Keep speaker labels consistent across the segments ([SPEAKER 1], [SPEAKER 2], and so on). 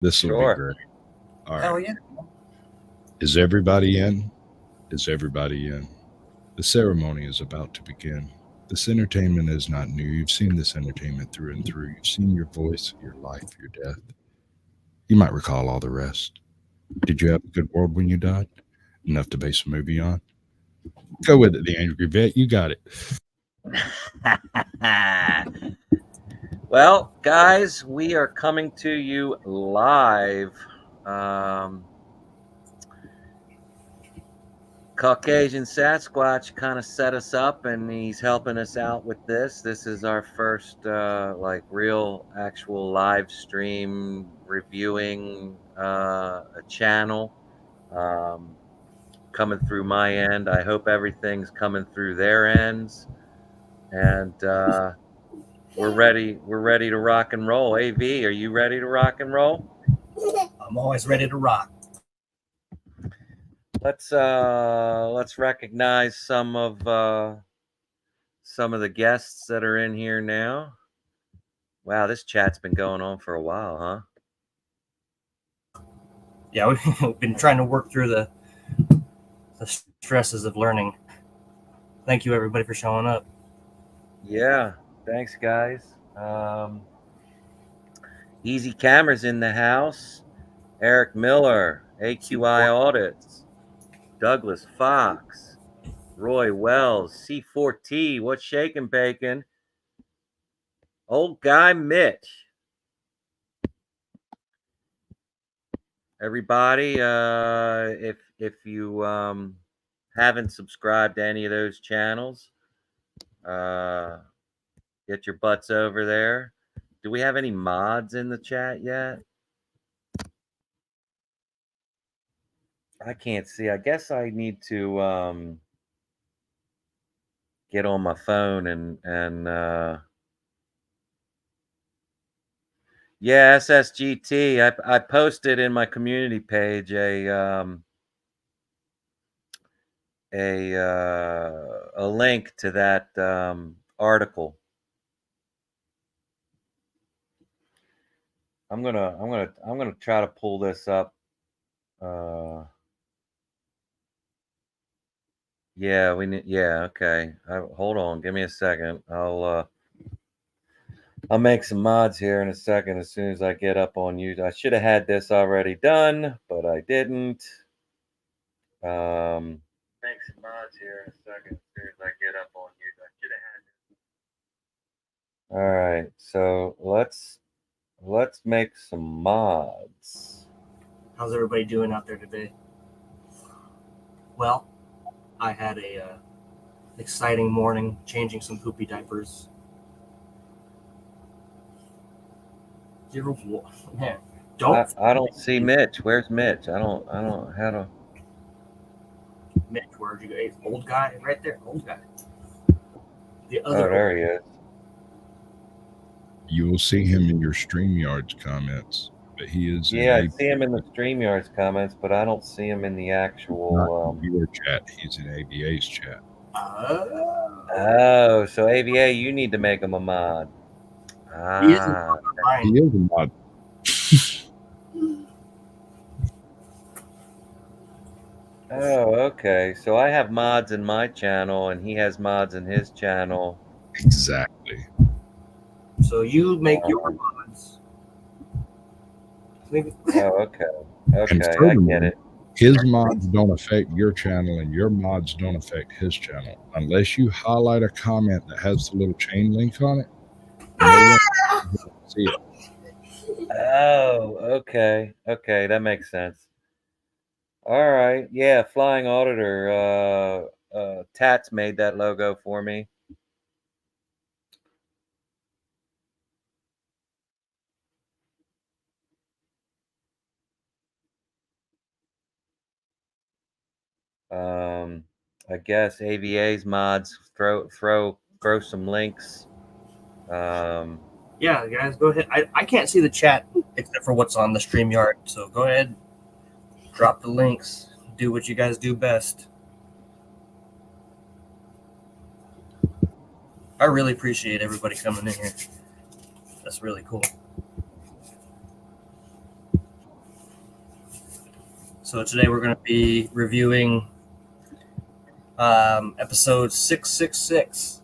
[SPEAKER 1] This will be
[SPEAKER 2] Sure.
[SPEAKER 1] great. All right.
[SPEAKER 3] Hell yeah.
[SPEAKER 1] Is everybody in? Is everybody in? The ceremony is about to begin. This entertainment is not new. You've seen this entertainment through and through. You've seen your voice, your life, your death. You might recall all the rest. Did you have a good world when you died? Enough to base a movie on? Go with it, the Angry Vet. You got it.
[SPEAKER 2] Well, guys, we are coming to you live. Um, Caucasian Sasquatch kind of set us up, and he's helping us out with this. This is our first, like, real, actual live stream reviewing a channel coming through my end. I hope everything's coming through their ends, and we're ready. We're ready to rock and roll. AV, are you ready to rock and roll?
[SPEAKER 3] I'm always ready to rock.
[SPEAKER 2] Let's recognize some of the guests that are in here now. Wow, this chat's been going on for a while, huh?
[SPEAKER 3] Yeah, we've been trying to work through the stresses of learning. Thank you, everybody, for showing up.
[SPEAKER 2] Yeah, thanks, guys. Easy Cameras in the house. Eric Miller, AQI Audits, Douglas Fox, Roy Wells, C4T, What's Shaking Bacon, Old Guy Mitch. Everybody, if you haven't subscribed to any of those channels, get your butts over there. Do we have any mods in the chat yet? I can't see. I guess I need to get on my phone and yeah, SSGT. I posted in my community page a link to that article. I'm gonna try to pull this up. Yeah, we need. Yeah, okay. Hold on. Give me a second. I'll make some mods here in a second as soon as I get up on YouTube. I should have had this already done, but I didn't. Make some mods here in a second as soon as I get up on YouTube. I should have had. All right, so let's make some mods.
[SPEAKER 3] How's everybody doing out there today? Well, I had a exciting morning changing some poopy diapers. Man,
[SPEAKER 2] I don't see Mitch. Where's Mitch? I don't how to.
[SPEAKER 3] Mitch, where'd you go? Hey, old guy, right there, old guy. The
[SPEAKER 2] Oh,
[SPEAKER 3] other.
[SPEAKER 2] there he is.
[SPEAKER 1] You will see him in your StreamYard's comments, but he is
[SPEAKER 2] Yeah, I
[SPEAKER 1] in
[SPEAKER 2] see him in the StreamYard's comments, but I don't see him in the actual.
[SPEAKER 1] your chat. He's in AVA's chat.
[SPEAKER 2] Oh, so AVA, you need to make him a mod.
[SPEAKER 3] He is a mod.
[SPEAKER 1] He is a mod.
[SPEAKER 2] Oh, okay. So I have mods in my channel, and he has mods in his channel.
[SPEAKER 1] Exactly.
[SPEAKER 3] So you make your mods.
[SPEAKER 2] Oh, okay.
[SPEAKER 1] And
[SPEAKER 2] Okay, I get it.
[SPEAKER 1] His mods don't affect your channel, and your mods don't affect his channel unless you highlight a comment that has the little chain link on it. No one can see it.
[SPEAKER 2] Oh, okay. Okay, that makes sense. All right. Yeah, Flying Auditor. Tats made that logo for me. I guess AVA's mods throw some links.
[SPEAKER 3] Yeah, guys, go ahead. I can't see the chat except for what's on the StreamYard. So go ahead, drop the links, do what you guys do best. I really appreciate everybody coming in here. That's really cool. So today we're going to be reviewing episode 666,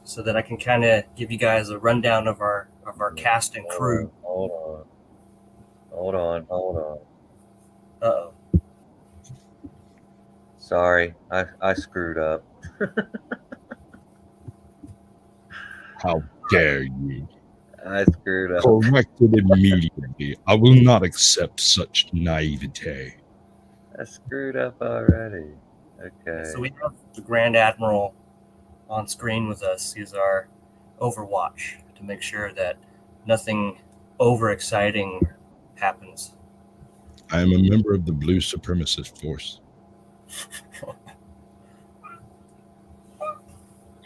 [SPEAKER 3] so that I can kind of give you guys a rundown of our cast and crew.
[SPEAKER 2] Hold on.
[SPEAKER 3] Uh-oh.
[SPEAKER 2] Sorry, I screwed up.
[SPEAKER 1] How dare you?
[SPEAKER 2] I screwed up.
[SPEAKER 1] Corrected immediately. I will not accept such naivete.
[SPEAKER 2] I screwed up already. Okay.
[SPEAKER 3] So we have the Grand Admiral on screen with us. He's our overwatch to make sure that nothing overexciting happens.
[SPEAKER 1] I am a member of the Blue Supremacist Force.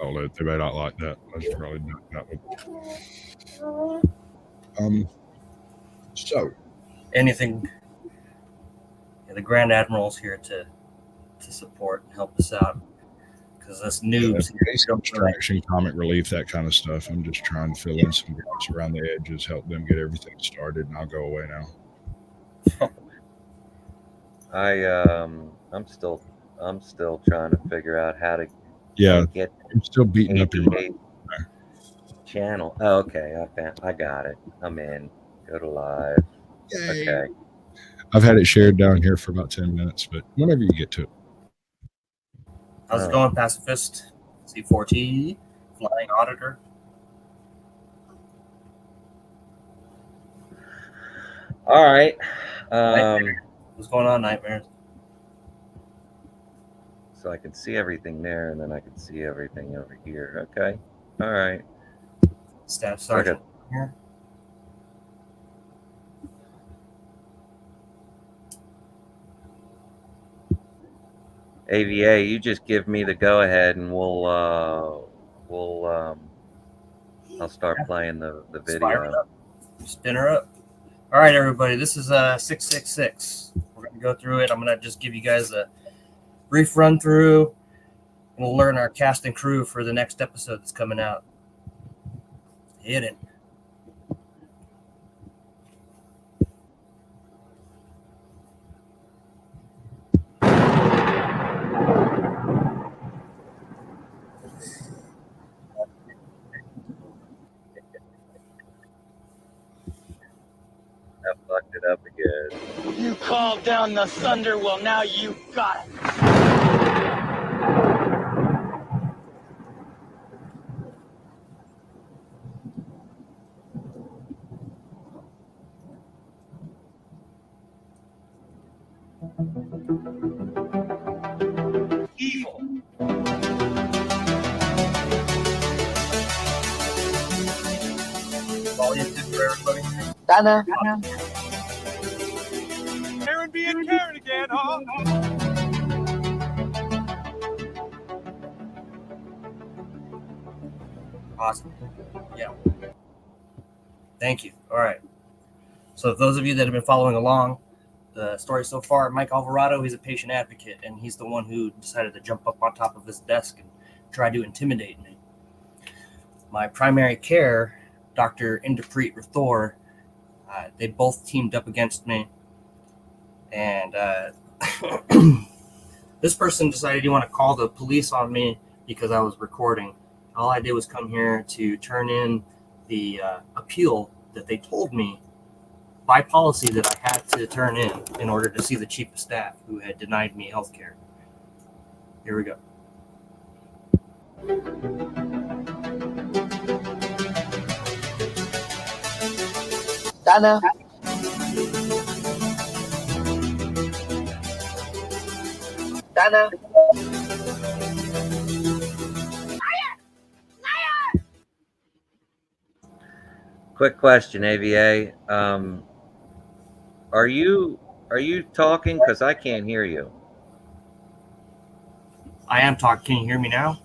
[SPEAKER 1] Oh, they may not like that. I should probably not that one. So
[SPEAKER 3] Anything. Yeah, the Grand Admiral's here to support and help us out, because us noobs
[SPEAKER 1] distraction, comic relief, that kind of stuff. I'm just trying to fill in some gaps around the edges, help them get everything started, and I'll go away now.
[SPEAKER 2] I'm still trying to figure out how to get
[SPEAKER 1] I'm still beating up your
[SPEAKER 2] channel. Oh, okay, I got it. I'm in. Go to live.
[SPEAKER 1] Yay.
[SPEAKER 2] Okay.
[SPEAKER 1] I've had it shared down here for about 10 minutes, but whenever you get to it.
[SPEAKER 3] How's it going, Pacifist? C4T, Flying Auditor.
[SPEAKER 2] All right.
[SPEAKER 3] What's going on, Nightmares?
[SPEAKER 2] So I can see everything there, and then I can see everything over here. Okay. All right.
[SPEAKER 3] Staff Sergeant here.
[SPEAKER 2] AVA, you just give me the go ahead, and I'll start playing the video.
[SPEAKER 3] Spin her up. All right, everybody. This is 666. We're gonna go through it. I'm gonna just give you guys a brief run through, and we'll learn our cast and crew for the next episode that's coming out. Hit it.
[SPEAKER 2] I fucked it up again.
[SPEAKER 4] You called down the thunder, well now you got it. Evil.
[SPEAKER 3] Volume 2 for everybody.
[SPEAKER 4] Dana.
[SPEAKER 5] Karen being Karen again, huh?
[SPEAKER 3] Awesome. Yeah. Thank you. All right. So, those of you that have been following along the story so far, Mike Alvarado, he's a patient advocate, and he's the one who decided to jump up on top of his desk and try to intimidate me. My primary care, Dr. Inderpreet Rathore, they both teamed up against me, and this person decided he wanted to call the police on me because I was recording. All I did was come here to turn in the appeal that they told me by policy that I had to turn in order to see the chief of staff who had denied me health care. Here we go.
[SPEAKER 4] Dana. Dana.
[SPEAKER 2] Quick question, AVA. Are you talking? Because I can't hear you.
[SPEAKER 3] I am talking. Can you hear me now?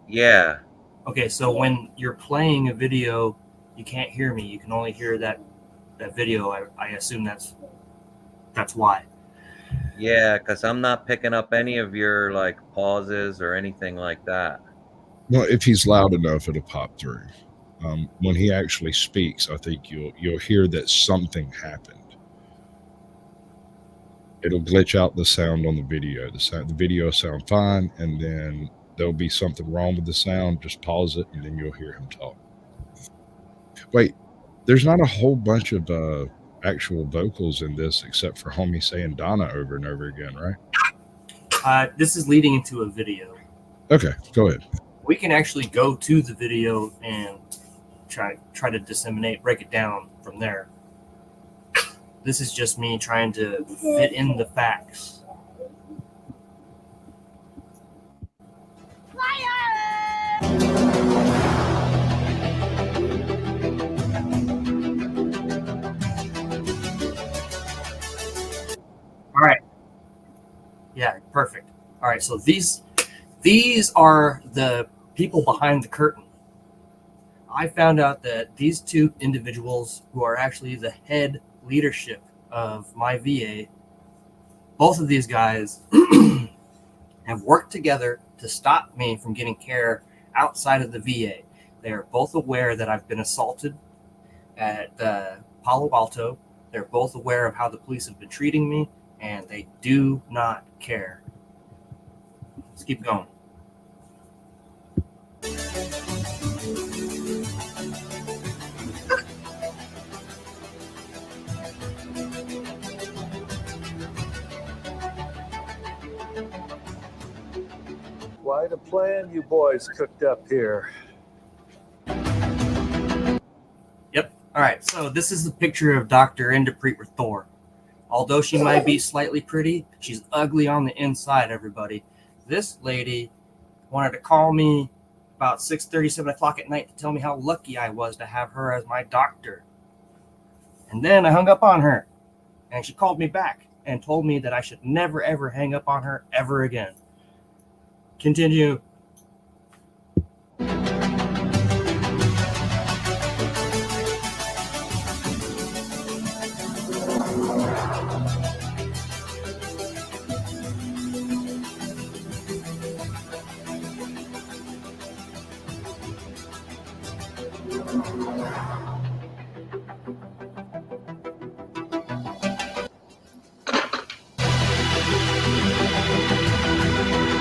[SPEAKER 2] Yeah.
[SPEAKER 3] Okay, so when you're playing a video, you can't hear me. You can only hear that video. I assume that's why.
[SPEAKER 2] Yeah, because I'm not picking up any of your like pauses or anything like that.
[SPEAKER 1] Well, if he's loud enough, it'll pop through. When he actually speaks, I think you'll hear that something happened. it'll glitch out the sound on the video. The video sound fine, and then there'll be something wrong with the sound. Just pause it, and then you'll hear him talk. Wait, there's not a whole bunch of actual vocals in this except for homie saying Donna over and over again, right?
[SPEAKER 3] This is leading into a video.
[SPEAKER 1] Okay, go ahead.
[SPEAKER 3] We can actually go to the video and try to disseminate, break it down from there. This is just me trying to fit in the facts. All right. Yeah, perfect. All right, so these are the people behind the curtain. I found out that these two individuals who are actually the head leadership of my VA, both of these guys have worked together to stop me from getting care outside of the VA. They are both aware that I've been assaulted at Palo Alto. They're both aware of how the police have been treating me, and they do not care. Let's keep going.
[SPEAKER 6] Quite a plan you boys cooked up here.
[SPEAKER 3] Yep. All right. So this is the picture of Dr. Indiprit Thor. Although she might be slightly pretty, she's ugly on the inside, everybody. This lady wanted to call me about 6:30, 7 o'clock at night to tell me how lucky I was to have her as my doctor. And then I hung up on her. And she called me back and told me that I should never, ever hang up on her ever again. Continue.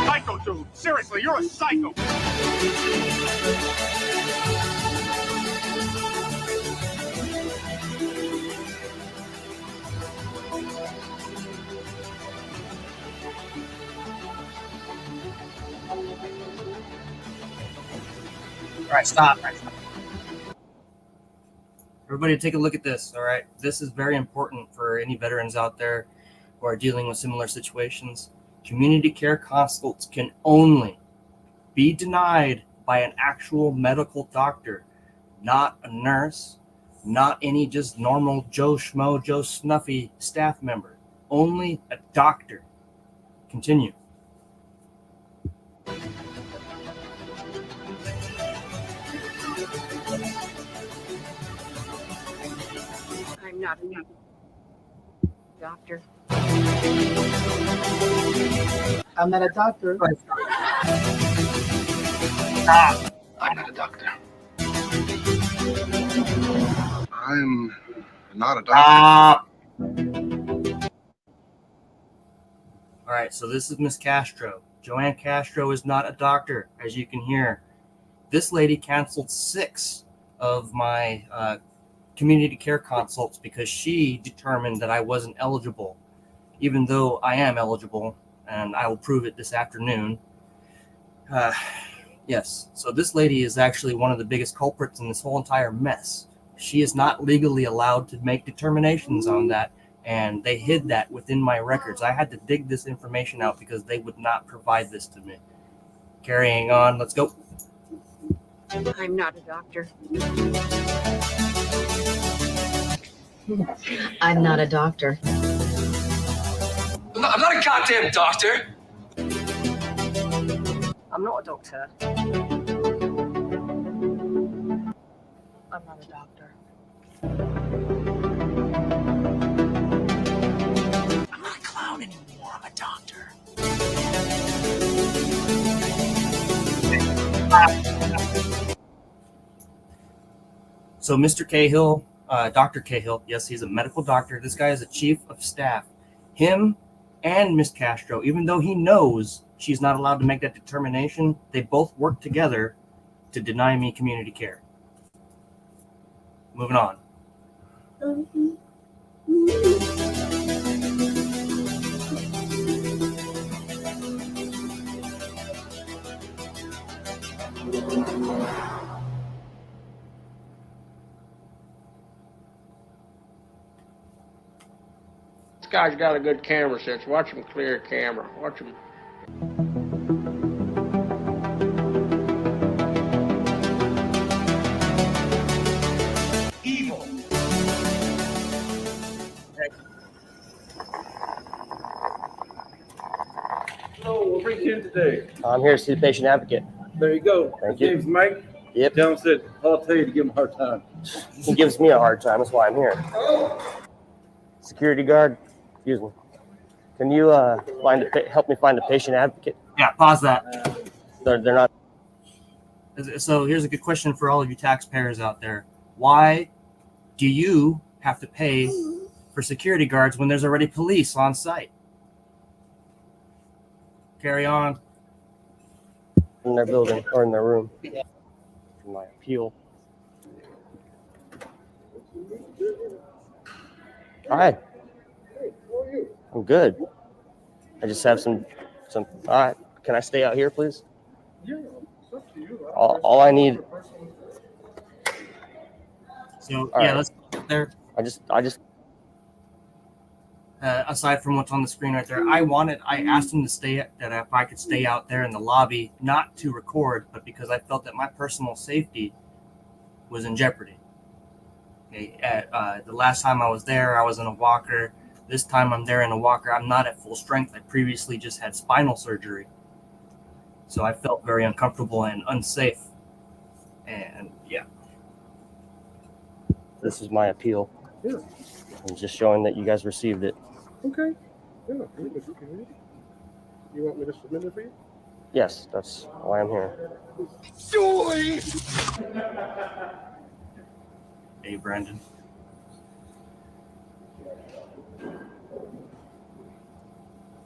[SPEAKER 5] Psycho, dude. Seriously, you're a psycho.
[SPEAKER 3] All right, stop. Everybody take a look at this, all right? This is very important for any veterans out there who are dealing with similar situations. Community care consults can only be denied by an actual medical doctor, not a nurse, not any just normal Joe Schmo, Joe Snuffy staff member. Only a doctor. Continue.
[SPEAKER 7] I'm not a doctor.
[SPEAKER 8] I'm not a doctor.
[SPEAKER 3] Stop.
[SPEAKER 9] I'm not a doctor. I'm not a doctor.
[SPEAKER 3] Stop. All right, so this is Miss Castro. Joanne Castro is not a doctor, as you can hear. This lady canceled 6 of my community care consults because she determined that I wasn't eligible, even though I am eligible, and I will prove it this afternoon. Yes, so this lady is actually one of the biggest culprits in this whole entire mess. She is not legally allowed to make determinations on that, and they hid that within my records. I had to dig this information out because they would not provide this to me. Carrying on, let's go.
[SPEAKER 7] I'm not a doctor.
[SPEAKER 10] I'm not a doctor.
[SPEAKER 11] I'm not a goddamn doctor.
[SPEAKER 7] I'm not a doctor.
[SPEAKER 10] I'm not a doctor.
[SPEAKER 11] I'm not a clown anymore. I'm a doctor.
[SPEAKER 3] So Mr. Cahill, Dr. Cahill, yes, he's a medical doctor. This guy is a chief of staff. Him and Miss Castro, even though he knows she's not allowed to make that determination, they both work together to deny me community care. Moving on.
[SPEAKER 12] This guy's got a good camera sense. Watch him clear a camera. Watch him.
[SPEAKER 5] Evil.
[SPEAKER 6] So, what brings you in today?
[SPEAKER 3] I'm here to see the patient advocate.
[SPEAKER 6] There you go.
[SPEAKER 3] Thank
[SPEAKER 6] His
[SPEAKER 3] you.
[SPEAKER 6] name's Mike.
[SPEAKER 3] Yep.
[SPEAKER 6] John said, I'll tell you to give him a hard time.
[SPEAKER 3] He gives me a hard time. That's why I'm here. Security guard, excuse me. Can you help me find a patient advocate? Yeah, pause that. They're not. So here's a good question for all of you taxpayers out there. Why do you have to pay for security guards when there's already police on site? Carry on. In their building or in their room. For my appeal. Hi. I'm good. I just have some. All right. Can I stay out here, please?
[SPEAKER 6] Yeah, it's up to you.
[SPEAKER 3] All I need. So
[SPEAKER 6] All
[SPEAKER 3] yeah,
[SPEAKER 6] right.
[SPEAKER 3] let's go there. I just. Aside from what's on the screen right there, I asked him to stay that if I could stay out there in the lobby, not to record, but because I felt that my personal safety was in jeopardy. Okay, the last time I was there, I was in a walker. This time I'm there in a walker. I'm not at full strength. I previously just had spinal surgery. So I felt very uncomfortable and unsafe. And yeah. This is my appeal.
[SPEAKER 6] Yeah.
[SPEAKER 3] I'm just showing that you guys received it.
[SPEAKER 6] Okay. Yeah, if you can read it. You want me to submit it for you?
[SPEAKER 3] Yes, that's why I'm here.
[SPEAKER 5] Joy!
[SPEAKER 3] Hey, Brandon.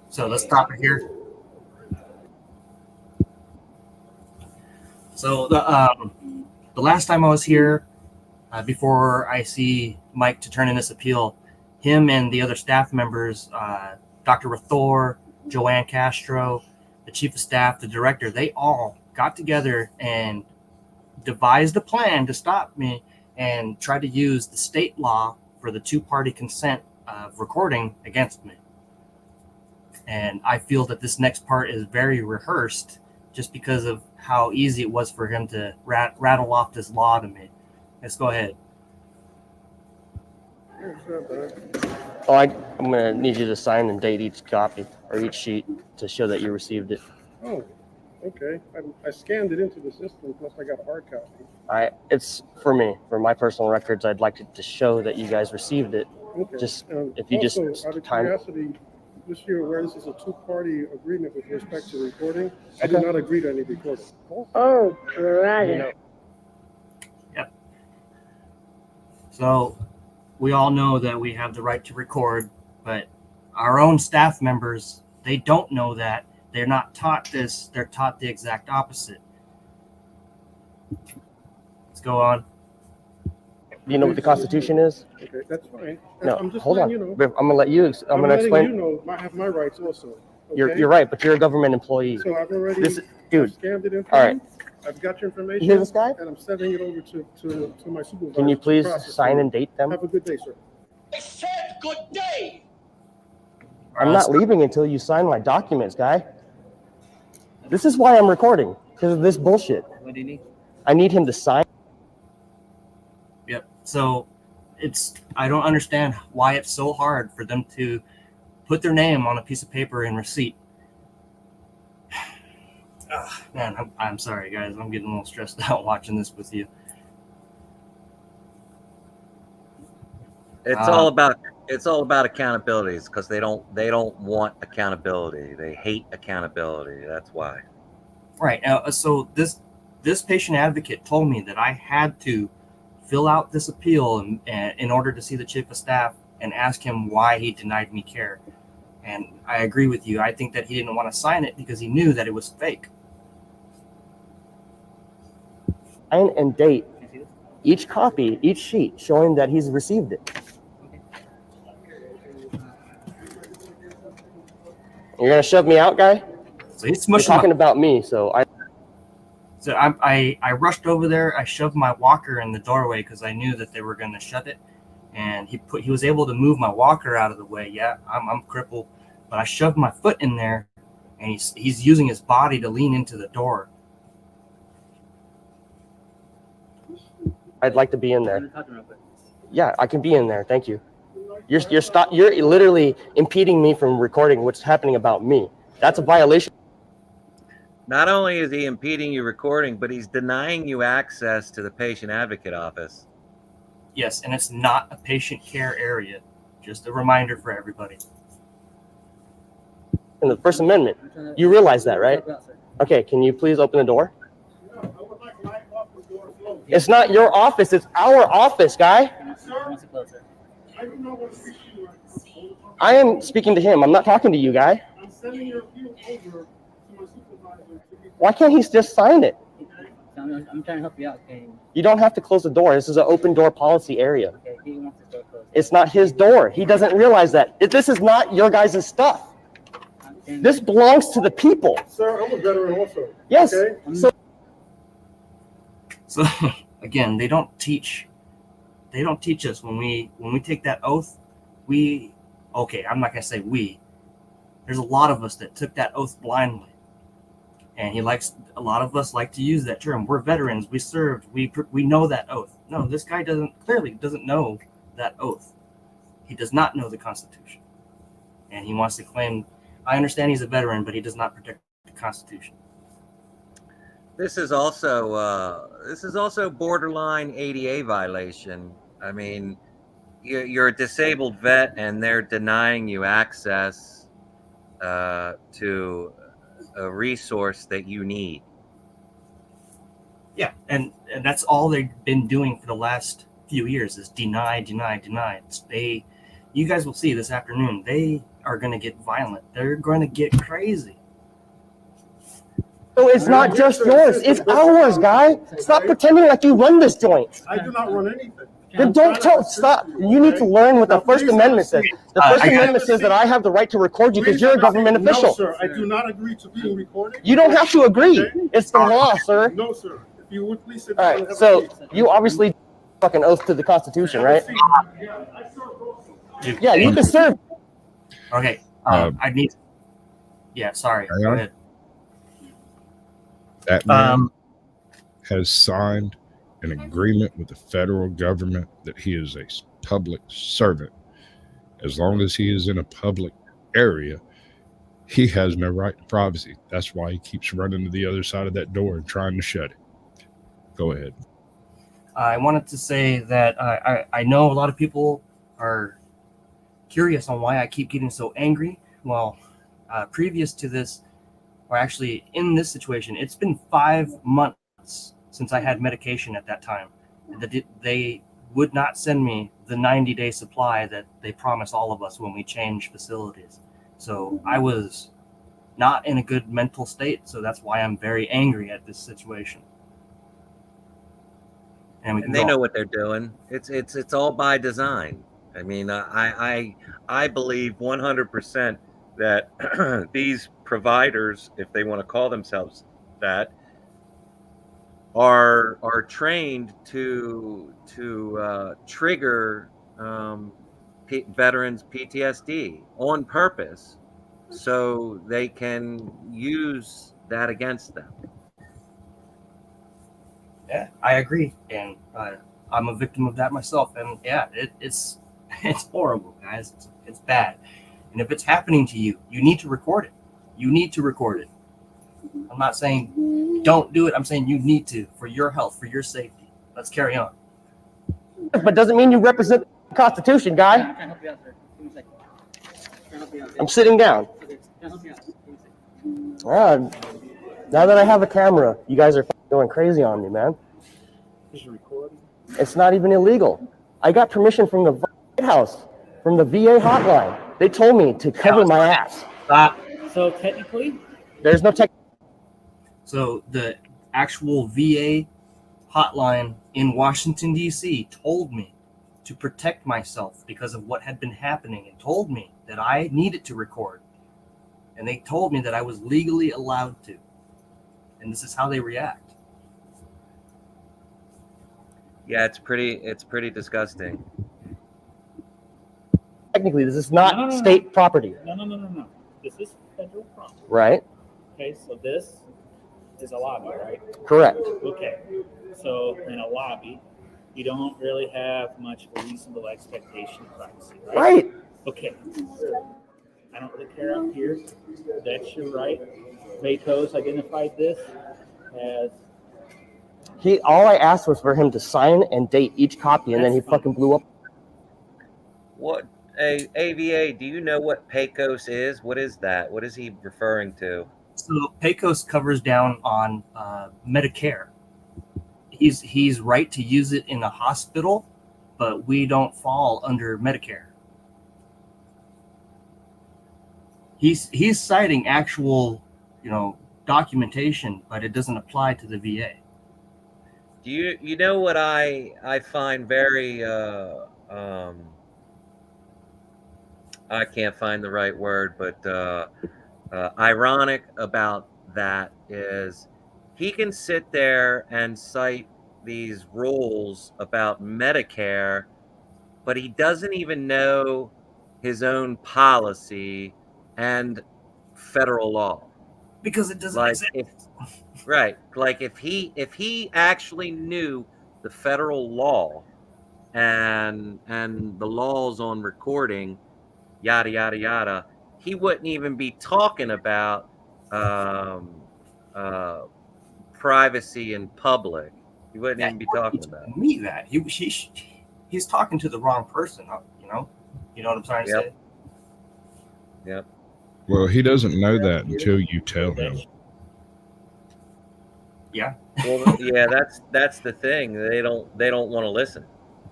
[SPEAKER 3] So let's stop it here. So the last time I was here, before I see Mike to turn in this appeal, him and the other staff members, Dr. Rathor, Joanne Castro, the chief of staff, the director, they all got together and devised a plan to stop me and try to use the state law for the two-party consent of recording against me. And I feel that this next part is very rehearsed just because of how easy it was for him to rattle off this law to me. Let's go ahead. Oh, I'm going to need you to sign and date each copy or each sheet to show that you received it.
[SPEAKER 6] Oh, okay. I scanned it into the system, plus I got a hard copy.
[SPEAKER 3] It's for me, for my personal records. I'd like to show that you guys received it.
[SPEAKER 6] Okay.
[SPEAKER 3] Just if you
[SPEAKER 6] also,
[SPEAKER 3] just
[SPEAKER 6] out of
[SPEAKER 3] time.
[SPEAKER 6] curiosity, just so you're aware, this is a two-party agreement with respect to recording. I did not agree to any recording.
[SPEAKER 7] Oh, brother.
[SPEAKER 3] Yep. So we all know that we have the right to record, but our own staff members, they don't know that. They're not taught this. They're taught the exact opposite. Let's go on. Do you know what the Constitution is?
[SPEAKER 6] Okay, that's fine.
[SPEAKER 3] No,
[SPEAKER 6] I'm just
[SPEAKER 3] hold on.
[SPEAKER 6] letting you know.
[SPEAKER 3] I'm gonna let you. I'm gonna
[SPEAKER 6] letting
[SPEAKER 3] explain.
[SPEAKER 6] you know I have my rights also. Okay?
[SPEAKER 3] You're right, but you're a government employee.
[SPEAKER 6] So I've already
[SPEAKER 3] Dude.
[SPEAKER 6] scanned it in.
[SPEAKER 3] All right.
[SPEAKER 6] I've got your information.
[SPEAKER 3] You hear this guy?
[SPEAKER 6] And I'm sending it over to my supervisor.
[SPEAKER 3] Can you
[SPEAKER 6] to
[SPEAKER 3] please
[SPEAKER 6] process
[SPEAKER 3] sign
[SPEAKER 6] it.
[SPEAKER 3] and date them?
[SPEAKER 6] Have a good day, sir.
[SPEAKER 5] I said good day!
[SPEAKER 3] I'm not leaving until you sign my documents, guy. This is why I'm recording, because of this bullshit.
[SPEAKER 2] What do you need?
[SPEAKER 3] I need him to sign. Yep. So I don't understand why it's so hard for them to put their name on a piece of paper and receipt. Man, I'm sorry, guys. I'm getting a little stressed out watching this with you.
[SPEAKER 2] It's all about accountabilities because they don't want accountability. They hate accountability. That's why.
[SPEAKER 3] Right. So this patient advocate told me that I had to fill out this appeal in order to see the chief of staff and ask him why he denied me care. And I agree with you. I think that he didn't want to sign it because he knew that it was fake.
[SPEAKER 13] And date each copy, each sheet, showing that he's received it. You're gonna shove me out, guy?
[SPEAKER 3] So he's
[SPEAKER 13] You're
[SPEAKER 3] smushing
[SPEAKER 13] talking about me, so
[SPEAKER 3] I rushed over there. I shoved my walker in the doorway because I knew that they were going to shut it, and he was able to move my walker out of the way. Yeah, I'm crippled, but I shoved my foot in there, and he's using his body to lean into the door.
[SPEAKER 13] I'd like to be in there. Yeah, I can be in there. Thank you. You're literally impeding me from recording what's happening about me. That's a violation.
[SPEAKER 2] Not only is he impeding you recording, but he's denying you access to the patient advocate office.
[SPEAKER 3] Yes, and it's not a patient care area. Just a reminder for everybody.
[SPEAKER 13] In the First Amendment, you realize that, right? Okay, can you please open the door? It's not your office, it's our office, guy. I am speaking to him. I'm not talking to you, guy.
[SPEAKER 6] I'm sending your appeal over to my supervisor.
[SPEAKER 13] Why can't he just sign it?
[SPEAKER 8] I'm trying to help you out. Okay.
[SPEAKER 13] You don't have to close the door. This is an open door policy area.
[SPEAKER 8] Okay. He wants his door closed.
[SPEAKER 13] It's not his door. He doesn't realize that. This is not your guys' stuff. This belongs to the people.
[SPEAKER 6] Sir, I'm a veteran also.
[SPEAKER 13] Yes.
[SPEAKER 6] Okay?
[SPEAKER 3] So again, they don't teach us when we take that oath. I'm not gonna say we. There's a lot of us that took that oath blindly, and a lot of us like to use that term. We're veterans. We served. We know that oath. No, this guy clearly doesn't know that oath. He does not know the Constitution, and he wants to claim. I understand he's a veteran, but he does not protect the Constitution.
[SPEAKER 2] This is also borderline ADA violation. I mean, you're a disabled vet, and they're denying you access to a resource that you need.
[SPEAKER 3] Yeah, and that's all they've been doing for the last few years is deny. You guys will see this afternoon. They are going to get violent. They're going to get crazy.
[SPEAKER 13] So it's not just yours. It's ours, guy. Stop pretending like you run this joint.
[SPEAKER 6] I do not run anything.
[SPEAKER 13] Then stop. You need to learn what the First Amendment says. The First Amendment says that I have the right to record you because you're a government official.
[SPEAKER 6] No, sir. I do not agree to being recorded.
[SPEAKER 13] You don't have to agree. It's the law, sir.
[SPEAKER 6] No, sir. If you would please sit
[SPEAKER 13] down. All right. So you obviously fucking oath to the Constitution, right? Yeah, you can serve.
[SPEAKER 3] Okay. I need. Yeah. Sorry. Go ahead.
[SPEAKER 1] That man has signed an agreement with the federal government that he is a public servant. As long as he is in a public area, he has no right to privacy. That's why he keeps running to the other side of that door and trying to shut it. Go ahead.
[SPEAKER 3] I wanted to say that I know a lot of people are curious on why I keep getting so angry. Well, previous to this, or actually in this situation, it's been 5 months since I had medication at that time. They would not send me the 90-day supply that they promised all of us when we changed facilities. So I was not in a good mental state. So that's why I'm very angry at this situation. And
[SPEAKER 2] they know what they're doing. It's all by design. I mean, I believe 100% that these providers, if they want to call themselves that, are trained to trigger veterans PTSD on purpose, so they can use that against them.
[SPEAKER 3] Yeah, I agree, and I'm a victim of that myself. And yeah, it's horrible, guys. It's bad. And if it's happening to you, you need to record it. You need to record it. I'm not saying don't do it. I'm saying you need to, for your health, for your safety. Let's carry on.
[SPEAKER 13] But doesn't mean you represent the Constitution, guy.
[SPEAKER 8] I'm trying to help you out, sir. Give me a second. I'm trying to help you out.
[SPEAKER 13] I'm sitting down.
[SPEAKER 8] Okay, trying to help you out. Give me a second.
[SPEAKER 13] Now that I have a camera, you guys are going crazy on me, man. It's not even illegal. I got permission from the White House, from the VA hotline. They told me to cover my ass.
[SPEAKER 3] Stop.
[SPEAKER 14] So technically,
[SPEAKER 13] There's no tech.
[SPEAKER 3] So the actual VA hotline in Washington, D.C. told me to protect myself because of what had been happening and told me that I needed to record. And they told me that I was legally allowed to. And this is how they react.
[SPEAKER 2] Yeah, it's pretty disgusting.
[SPEAKER 13] Technically, this is not
[SPEAKER 14] No.
[SPEAKER 13] state property,
[SPEAKER 14] No. This is federal property.
[SPEAKER 13] right?
[SPEAKER 14] Okay, so this is a lobby, right?
[SPEAKER 13] Correct.
[SPEAKER 14] Okay, so in a lobby, you don't really have much of a reasonable expectation of privacy, right?
[SPEAKER 13] Right.
[SPEAKER 14] Okay. I don't really care out here. That's your right. Betos identified this as
[SPEAKER 13] All I asked was for him to sign and date each copy, and then he fucking blew up.
[SPEAKER 2] What AVA? Do you know what PECOS is? What is that? What is he referring to?
[SPEAKER 3] So PECOS covers down on Medicare. He's right to use it in a hospital, but we don't fall under Medicare. He's citing actual, documentation, but it doesn't apply to the VA.
[SPEAKER 2] Do you know what I find very I can't find the right word, but ironic about that is he can sit there and cite these rules about Medicare, but he doesn't even know his own policy and federal law.
[SPEAKER 3] Because it doesn't
[SPEAKER 2] Like
[SPEAKER 3] exist.
[SPEAKER 2] right, like if he actually knew the federal law and the laws on recording, yada yada yada, he wouldn't even be talking about privacy in public. He wouldn't even be talking about it.
[SPEAKER 3] Me that he's talking to the wrong person. You know what I'm trying to say.
[SPEAKER 2] Yep.
[SPEAKER 1] Well, he doesn't know that until you tell him.
[SPEAKER 3] Yeah.
[SPEAKER 2] Well, yeah, that's the thing. They don't want to listen.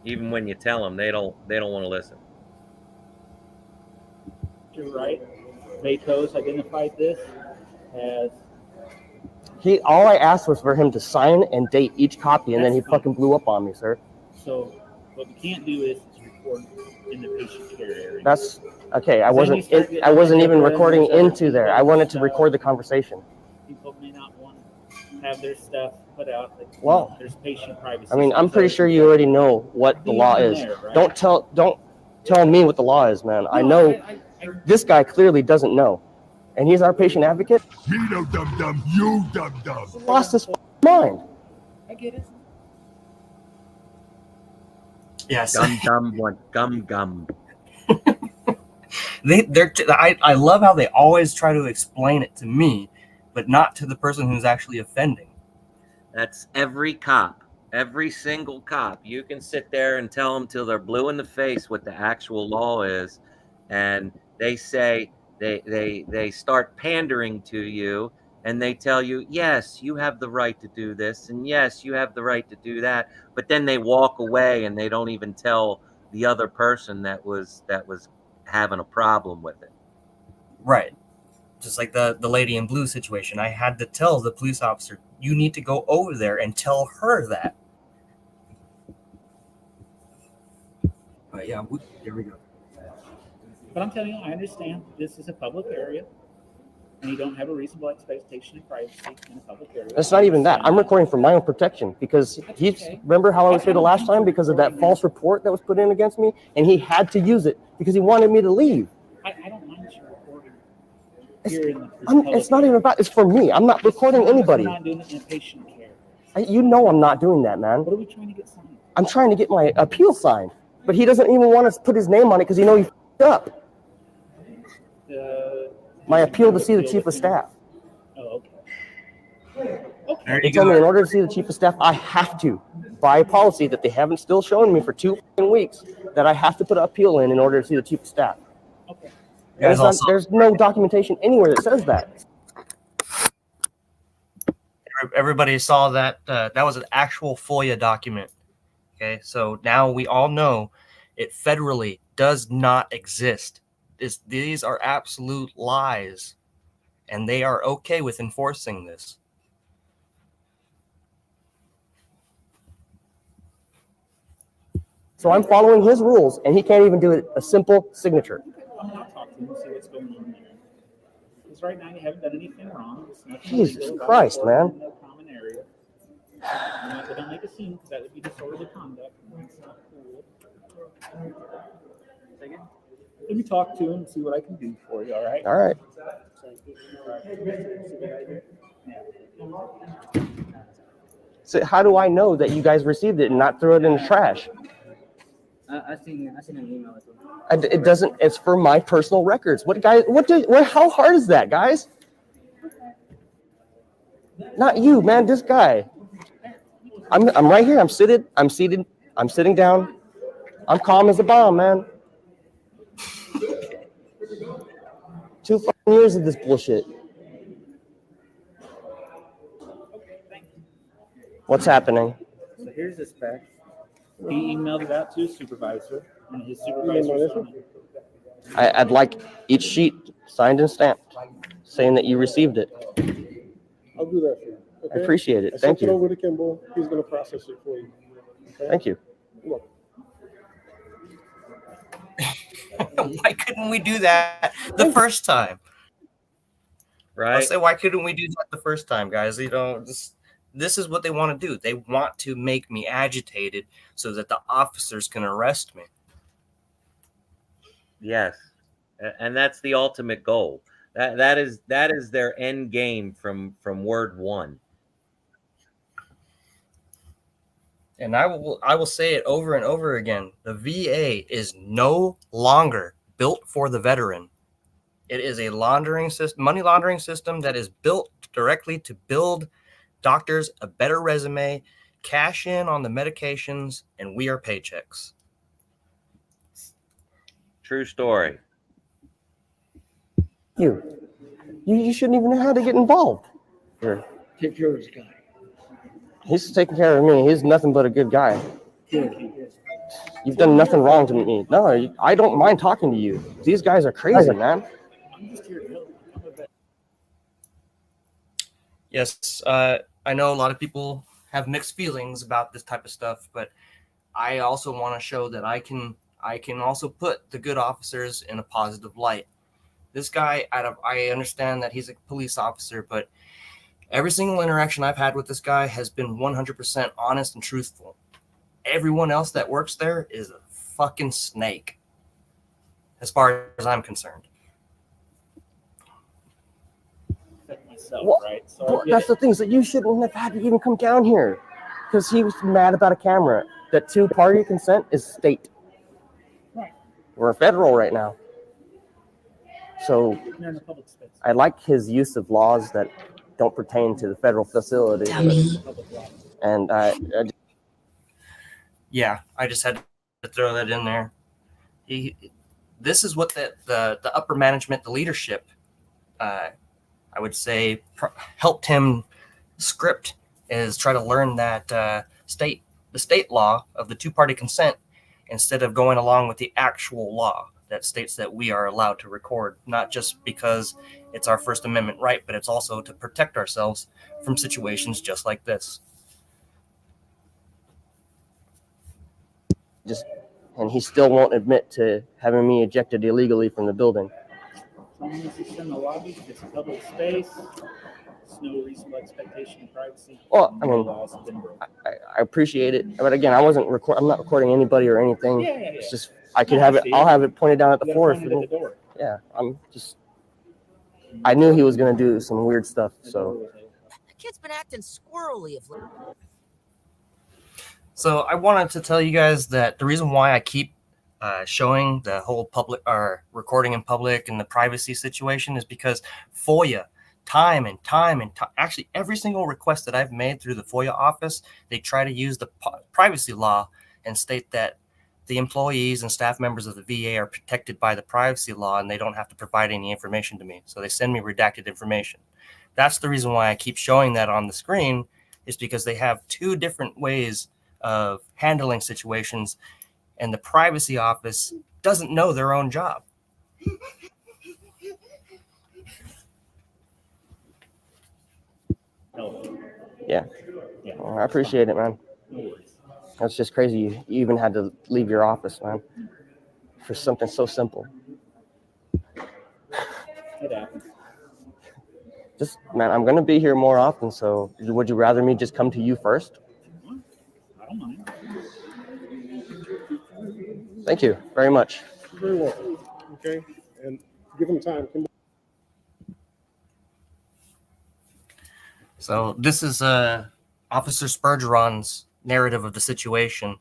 [SPEAKER 2] Even when you tell them, they don't want to listen.
[SPEAKER 14] you're right. Betos identified this as
[SPEAKER 13] All I asked was for him to sign and date each copy, and then he fucking blew up on me, sir.
[SPEAKER 14] so. What we can't do is record in the patient care area.
[SPEAKER 13] That's okay. I
[SPEAKER 14] Then
[SPEAKER 13] wasn't.
[SPEAKER 14] you start getting
[SPEAKER 13] I wasn't even
[SPEAKER 14] like
[SPEAKER 13] recording
[SPEAKER 14] different
[SPEAKER 13] into there. I wanted to record the conversation.
[SPEAKER 14] People may not want to have their stuff put out. Like,
[SPEAKER 13] Well,
[SPEAKER 14] there's patient privacy.
[SPEAKER 13] I mean, I'm pretty sure you already know what the law is.
[SPEAKER 14] There, right?
[SPEAKER 13] Don't tell me what the law is, man. I know this guy clearly doesn't know, and he's our patient advocate.
[SPEAKER 15] Me no dum dum, you dum dum.
[SPEAKER 13] Lost his mind.
[SPEAKER 14] I get it.
[SPEAKER 3] Yes.
[SPEAKER 2] Gum.
[SPEAKER 3] I love how they always try to explain it to me, but not to the person who's actually offending.
[SPEAKER 2] That's every cop. Every single cop. You can sit there and tell them till they're blue in the face what the actual law is, and they say they start pandering to you, and they tell you, yes, you have the right to do this, and yes, you have the right to do that, but then they walk away and they don't even tell the other person that was having a problem with it.
[SPEAKER 3] Right. Just like the lady in blue situation. I had to tell the police officer, you need to go over there and tell her that. But yeah, here we go.
[SPEAKER 14] But I'm telling you, I understand this is a public area, and you don't have a reasonable expectation of privacy in a public area.
[SPEAKER 13] It's not even that. I'm recording for my own protection because remember how I was here the last time because of that false report that was put in against me, and he had to use it because he wanted me to leave.
[SPEAKER 14] I don't mind you recording here in this
[SPEAKER 13] It's not even about. It's for me. I'm not recording anybody.
[SPEAKER 14] We're not doing it in patient care.
[SPEAKER 13] You know I'm not doing that, man.
[SPEAKER 14] What are we trying to get signed?
[SPEAKER 13] I'm trying to get my appeal signed, but he doesn't even want to put his name on it because he knows he f***ed up. My appeal to see the chief of staff.
[SPEAKER 14] Oh,
[SPEAKER 3] There
[SPEAKER 13] They
[SPEAKER 3] you
[SPEAKER 13] told me
[SPEAKER 3] go.
[SPEAKER 13] in order to see the chief of staff, I have to, by a policy that they haven't still shown me for 2 weeks, that I have to put an appeal in order to see the chief of staff.
[SPEAKER 14] Okay.
[SPEAKER 13] And there's no documentation anywhere that says that.
[SPEAKER 3] Everybody saw that. That was an actual FOIA document. Okay, so now we all know it federally does not exist. These are absolute lies, and they are okay with enforcing this.
[SPEAKER 13] So I'm following his rules, and he can't even do a simple signature.
[SPEAKER 14] I'm gonna talk to him and see what's going on there. Because right now you haven't done anything wrong. It's nothing
[SPEAKER 13] Jesus
[SPEAKER 14] illegal about
[SPEAKER 13] Christ,
[SPEAKER 14] recording
[SPEAKER 13] man.
[SPEAKER 14] in the common area. I'm not gonna make a scene because that would be disorderly conduct. That's not cool. Second. Let me talk to him and see what I can do for you. All right.
[SPEAKER 13] All right. So how do I know that you guys received it and not throw it in the trash?
[SPEAKER 8] I seen an email.
[SPEAKER 13] It doesn't. It's for my personal records. How hard is that, guys? Not you, man. This guy. I'm right here. I'm seated. I'm sitting down. I'm calm as a bomb, man. 2 fucking years of this bullshit. What's happening?
[SPEAKER 8] So here's this back.
[SPEAKER 14] He emailed it out to his supervisor, and his supervisor signed it.
[SPEAKER 13] I'd like each sheet signed and stamped, saying that you received it.
[SPEAKER 6] I'll do that for you.
[SPEAKER 13] I appreciate it.
[SPEAKER 6] I
[SPEAKER 13] Thank
[SPEAKER 6] sent it
[SPEAKER 13] you.
[SPEAKER 6] over to Kimball. He's going to process it for you. Okay?
[SPEAKER 13] Thank you.
[SPEAKER 6] Look.
[SPEAKER 3] Why couldn't we do that the first time?
[SPEAKER 2] Right.
[SPEAKER 3] I'll say, why couldn't we do that the first time, guys? You know, this is what they want to do. They want to make me agitated so that the officers can arrest me.
[SPEAKER 2] Yes, and that's the ultimate goal. That is their end game from word one.
[SPEAKER 3] And I will say it over and over again. The VA is no longer built for the veteran. It is a money laundering system that is built directly to build doctors a better resume, cash in on the medications, and we are paychecks.
[SPEAKER 2] True story.
[SPEAKER 13] You shouldn't even know how to get involved. Here.
[SPEAKER 8] Take care of this guy.
[SPEAKER 13] He's taking care of me. He's nothing but a good guy.
[SPEAKER 8] Good.
[SPEAKER 13] You've done nothing wrong to me. No, I don't mind talking to you. These guys are crazy, man.
[SPEAKER 14] I'm just here to help. I'm a vet.
[SPEAKER 3] Yes, I know a lot of people have mixed feelings about this type of stuff, but I also want to show that I can also put the good officers in a positive light. This guy, I understand that he's a police officer, but every single interaction I've had with this guy has been 100% honest and truthful. Everyone else that works there is a fucking snake, as far as I'm concerned.
[SPEAKER 14] Myself,
[SPEAKER 13] Well,
[SPEAKER 14] right? So
[SPEAKER 13] well, that's the thing, so you shouldn't have had to even come down here because he was mad about a camera. That two-party consent is state.
[SPEAKER 14] Right.
[SPEAKER 13] We're federal right now. So
[SPEAKER 14] You're in a public space.
[SPEAKER 13] I like his use of laws that don't pertain to the federal facility. And
[SPEAKER 3] Yeah, I just had to throw that in there. This is what the upper management, the leadership, I would say, helped him script, is try to learn that the state law of the two-party consent instead of going along with the actual law that states that we are allowed to record, not just because it's our First Amendment right, but it's also to protect ourselves from situations just like this.
[SPEAKER 13] And he still won't admit to having me ejected illegally from the building.
[SPEAKER 14] Someone needs to send the lobby. It's a public space. There's no reasonable expectation of privacy.
[SPEAKER 13] Well, I mean,
[SPEAKER 14] Laws have been broken.
[SPEAKER 13] I appreciate it, but again, I'm not recording anybody or anything.
[SPEAKER 14] Yeah.
[SPEAKER 13] It's just I could have it. I'll have it pointed down at the
[SPEAKER 14] You gotta
[SPEAKER 13] forest.
[SPEAKER 14] find it at the door.
[SPEAKER 13] Yeah, I knew he was gonna do some weird stuff. So
[SPEAKER 16] The kid's been acting squirrely of late.
[SPEAKER 3] So I wanted to tell you guys that the reason why I keep showing the whole public or recording in public and the privacy situation is because FOIA, time and time, actually every single request that I've made through the FOIA office, they try to use the privacy law and state that the employees and staff members of the VA are protected by the privacy law and they don't have to provide any information to me. So they send me redacted information. That's the reason why I keep showing that on the screen, is because they have two different ways of handling situations, and the privacy office doesn't know their own job.
[SPEAKER 14] No.
[SPEAKER 13] Yeah.
[SPEAKER 14] Yeah.
[SPEAKER 13] Well, I appreciate it, man.
[SPEAKER 14] No worries.
[SPEAKER 13] That's just crazy. You even had to leave your office, man, for something so simple.
[SPEAKER 14] It happens.
[SPEAKER 13] Just, man, I'm going to be here more often, so would you rather me just come to you first?
[SPEAKER 14] I don't mind.
[SPEAKER 13] Thank you very much.
[SPEAKER 6] You're very welcome. Okay, and give him time.
[SPEAKER 3] So this is Officer Spurgeron's narrative of the situation.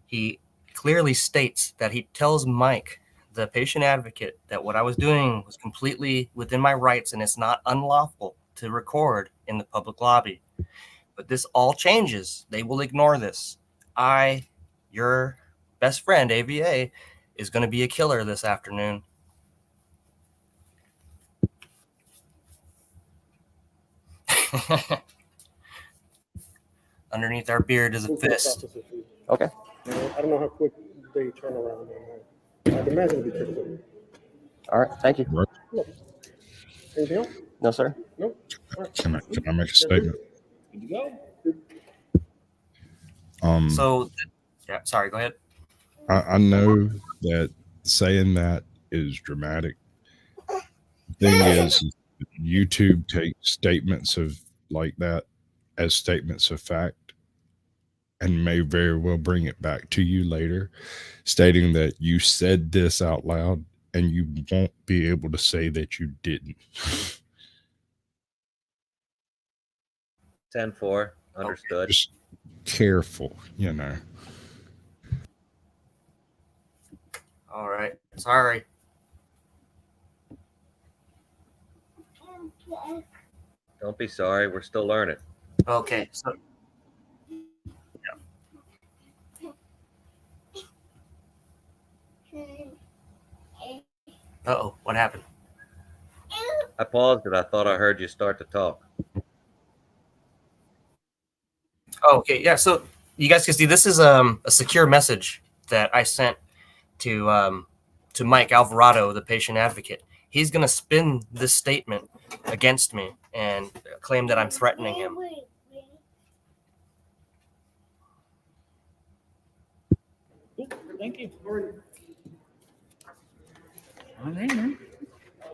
[SPEAKER 3] He clearly states that he tells Mike, the patient advocate, that what I was doing was completely within my rights and it's not unlawful to record in the public lobby. But this all changes. They will ignore this. Your best friend, AVA, is going to be a killer this afternoon. Underneath our beard is a fist.
[SPEAKER 13] Okay.
[SPEAKER 6] I don't know how quick they turn around. I'd imagine it'd be pretty quick.
[SPEAKER 13] All right. Thank you.
[SPEAKER 6] Look. Anything else?
[SPEAKER 13] No, sir.
[SPEAKER 6] No. All right.
[SPEAKER 1] Can I make a statement?
[SPEAKER 14] Good to go.
[SPEAKER 3] So, yeah, sorry, go ahead.
[SPEAKER 1] I know that saying that is dramatic. Thing is, YouTube takes statements of like that as statements of fact and may very well bring it back to you later, stating that you said this out loud and you won't be able to say that you didn't.
[SPEAKER 2] 10-4, understood.
[SPEAKER 1] Just careful, you know.
[SPEAKER 3] All right, sorry.
[SPEAKER 2] Don't be sorry. We're still learning.
[SPEAKER 3] Okay, so uh-oh, what happened?
[SPEAKER 2] I paused it. I thought I heard you start to talk.
[SPEAKER 3] Oh, okay, yeah. So you guys can see this is a secure message that I sent to Mike Alvarado, the patient advocate. He's going to spin this statement against me and claim that I'm threatening him.
[SPEAKER 14] Thank you. All right, man.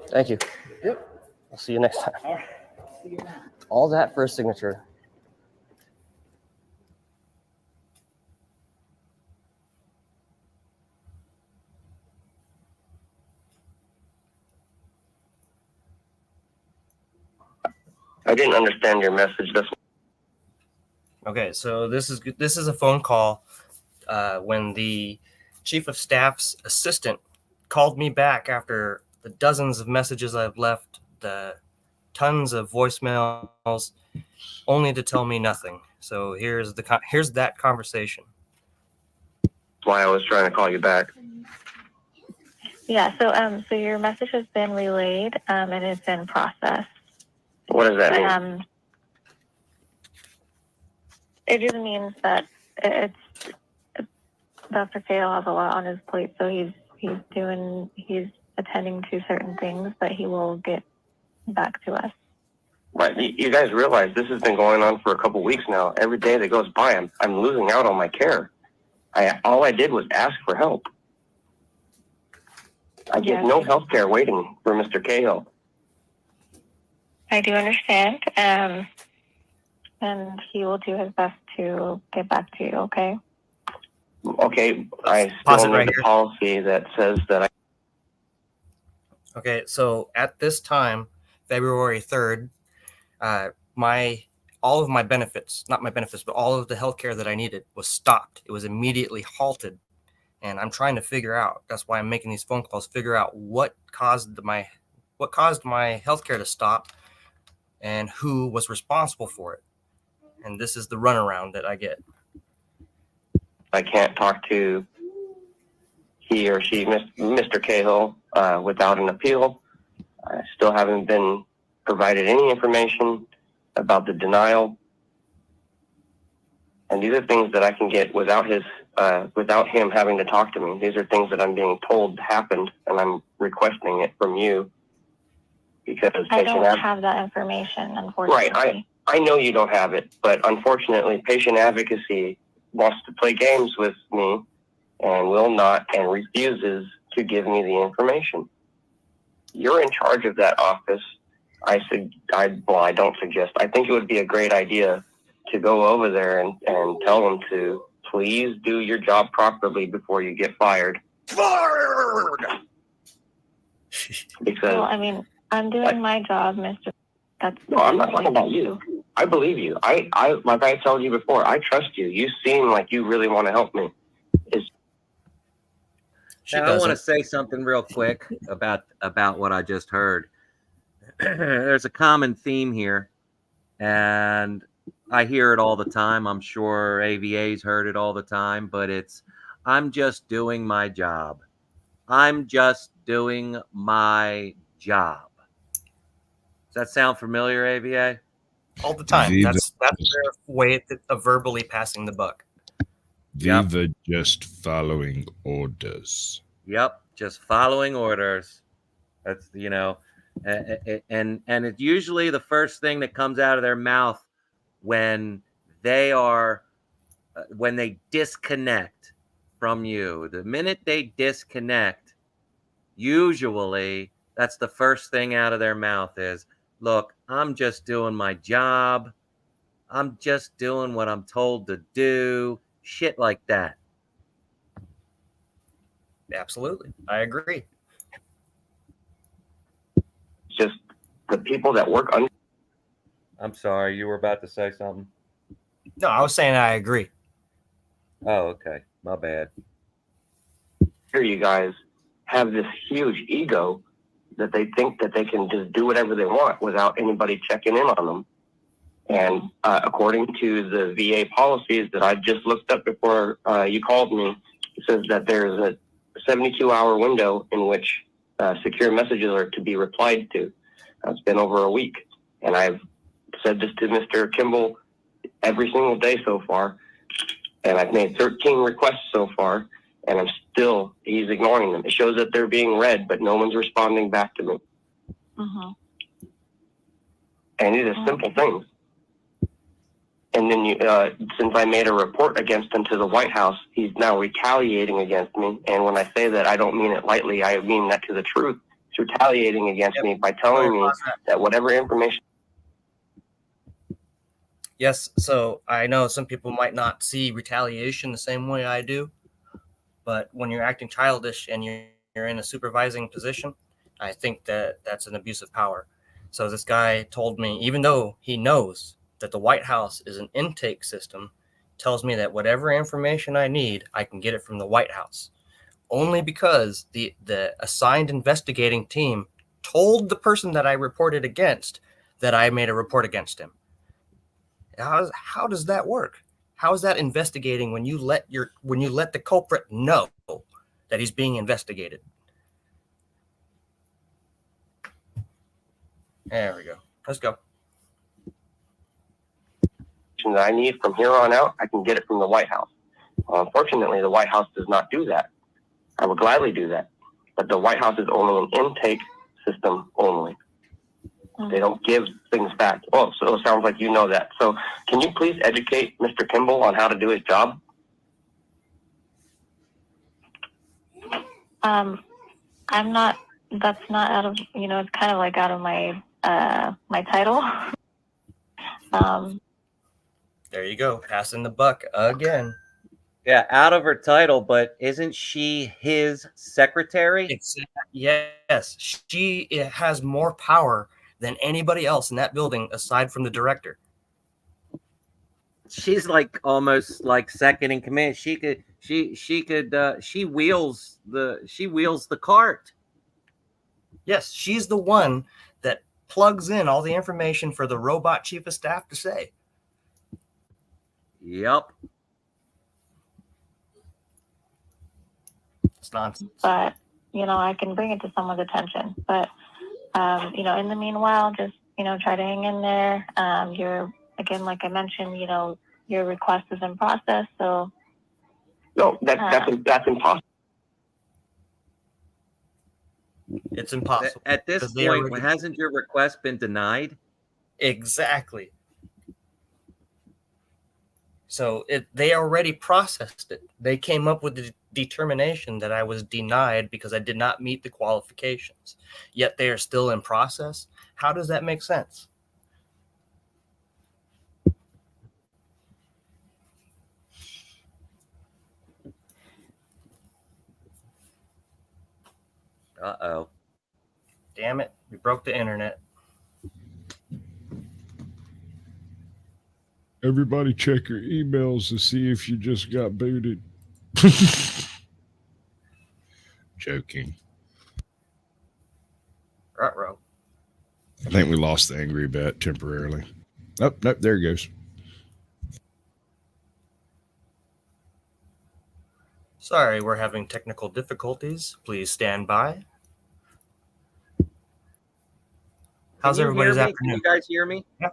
[SPEAKER 13] Thank you.
[SPEAKER 6] Yep.
[SPEAKER 13] I'll see you next time.
[SPEAKER 14] All right. See you now.
[SPEAKER 13] All that for a signature.
[SPEAKER 8] I didn't understand your message.
[SPEAKER 3] Okay, so this is a phone call when the chief of staff's assistant called me back after the dozens of messages I've left, the tons of voicemails, only to tell me nothing. So here's that conversation.
[SPEAKER 8] That's why I was trying to call you back.
[SPEAKER 17] Yeah. So your message has been relayed and it's in process.
[SPEAKER 8] What does that mean?
[SPEAKER 17] It just means that it's Dr. Cahill has a lot on his plate, so he's attending to certain things, but he will get back to us.
[SPEAKER 8] Right. You guys realize this has been going on for a couple weeks now. Every day that goes by, I'm losing out on my care. All I did was ask for help. I get no health care waiting for Mr. Cahill.
[SPEAKER 17] I do understand, and he will do his best to get back to you, okay?
[SPEAKER 8] Okay, I still need the policy that says that I...
[SPEAKER 3] Okay, so at this time, February 3rd, all of my benefits, not my benefits, but all of the healthcare that I needed was stopped. It was immediately halted. And I'm trying to figure out, that's why I'm making these phone calls, figure out what caused my healthcare to stop and who was responsible for it. And this is the runaround that I get.
[SPEAKER 8] I can't talk to he or she, Mr. Cahill, without an appeal. I still haven't been provided any information about the denial. And these are things that I can get without his without him having to talk to me. These are things that I'm being told happened, and I'm requesting it from you because
[SPEAKER 17] I don't have that information, unfortunately.
[SPEAKER 8] Right. I know you don't have it, but unfortunately, patient advocacy wants to play games with me and will not and refuses to give me the information. You're in charge of that office. I don't suggest. I think it would be a great idea to go over there and tell them to please do your job properly before you get fired. Fired! Because
[SPEAKER 17] well, I mean, I'm doing my job, Mr.
[SPEAKER 8] No, I'm not talking about you. I believe you. I like I told you before, I trust you. You seem like you really want to help me.
[SPEAKER 2] Now, I want to say something real quick about what I just heard. There's a common theme here, and I hear it all the time. I'm sure AVA's heard it all the time, but it's, I'm just doing my job. I'm just doing my job. Does that sound familiar, AVA?
[SPEAKER 3] All the time. That's their way of verbally passing the buck.
[SPEAKER 1] Viva just following orders.
[SPEAKER 2] Yep, just following orders. That's, you know, and it's usually the first thing that comes out of their mouth when they disconnect from you. The minute they disconnect, usually that's the first thing out of their mouth is, look, I'm just doing my job. I'm just doing what I'm told to do. Shit like that.
[SPEAKER 3] Absolutely. I agree.
[SPEAKER 8] Just the people that work under.
[SPEAKER 2] I'm sorry, you were about to say something.
[SPEAKER 3] No, I was saying I agree.
[SPEAKER 2] Oh, okay. My bad.
[SPEAKER 8] Here you guys have this huge ego that they think that they can just do whatever they want without anybody checking in on them. And according to the VA policies that I just looked up before you called me, it says that there's a 72-hour window in which secure messages are to be replied to. It's been over a week, and I've said this to Mr. Kimball every single day so far, and I've made 13 requests so far, and he's ignoring them. It shows that they're being read, but no one's responding back to me.
[SPEAKER 17] Mm-hmm.
[SPEAKER 8] And these are simple things. And then since I made a report against him to the White House, he's now retaliating against me. And when I say that, I don't mean it lightly. I mean that to the truth. He's retaliating against me by telling me that whatever information.
[SPEAKER 3] Yes, so I know some people might not see retaliation the same way I do, but when you're acting childish and you're in a supervising position, I think that that's an abuse of power. So this guy told me, even though he knows that the White House is an intake system, tells me that whatever information I need, I can get it from the White House. Only because the assigned investigating team told the person that I reported against that I made a report against him. How does that work? How is that investigating when you let the culprit know that he's being investigated? There we go. Let's go.
[SPEAKER 8] That I need from here on out, I can get it from the White House. Unfortunately, the White House does not do that. I would gladly do that, but the White House is only an intake system only. They don't give things back. Oh, so it sounds like you know that. So can you please educate Mr. Kimball on how to do his job?
[SPEAKER 17] I'm not, that's not out of, it's kind of like out of my, my title.
[SPEAKER 3] There you go. Passing the buck again.
[SPEAKER 2] Yeah, out of her title, but isn't she his secretary?
[SPEAKER 3] Yes, she has more power than anybody else in that building aside from the director.
[SPEAKER 2] She's like almost like second in command. She wheels the cart.
[SPEAKER 3] Yes, she's the one that plugs in all the information for the robot chief of staff to say.
[SPEAKER 2] Yep.
[SPEAKER 3] It's nonsense.
[SPEAKER 17] But, I can bring it to someone's attention. But, in the meanwhile, just, try to hang in there. You're, again, like I mentioned, your request is in process. So
[SPEAKER 8] No, that's impossible.
[SPEAKER 3] It's impossible.
[SPEAKER 2] At this
[SPEAKER 3] because they
[SPEAKER 2] point,
[SPEAKER 3] already-
[SPEAKER 2] hasn't your request been denied?
[SPEAKER 3] Exactly. So they already processed it. They came up with the determination that I was denied because I did not meet the qualifications. Yet they are still in process. How does that make sense?
[SPEAKER 2] Uh-oh.
[SPEAKER 3] Damn it. We broke the internet.
[SPEAKER 1] Everybody check your emails to see if you just got booted. Joking.
[SPEAKER 3] Ruh-roh.
[SPEAKER 1] I think we lost the angry bat temporarily. Oh, nope, there it goes.
[SPEAKER 3] Sorry, we're having technical difficulties. Please stand by. How's
[SPEAKER 2] Can you hear
[SPEAKER 3] everybody's
[SPEAKER 2] me?
[SPEAKER 3] afternoon?
[SPEAKER 2] Can you guys hear me?
[SPEAKER 3] Yeah,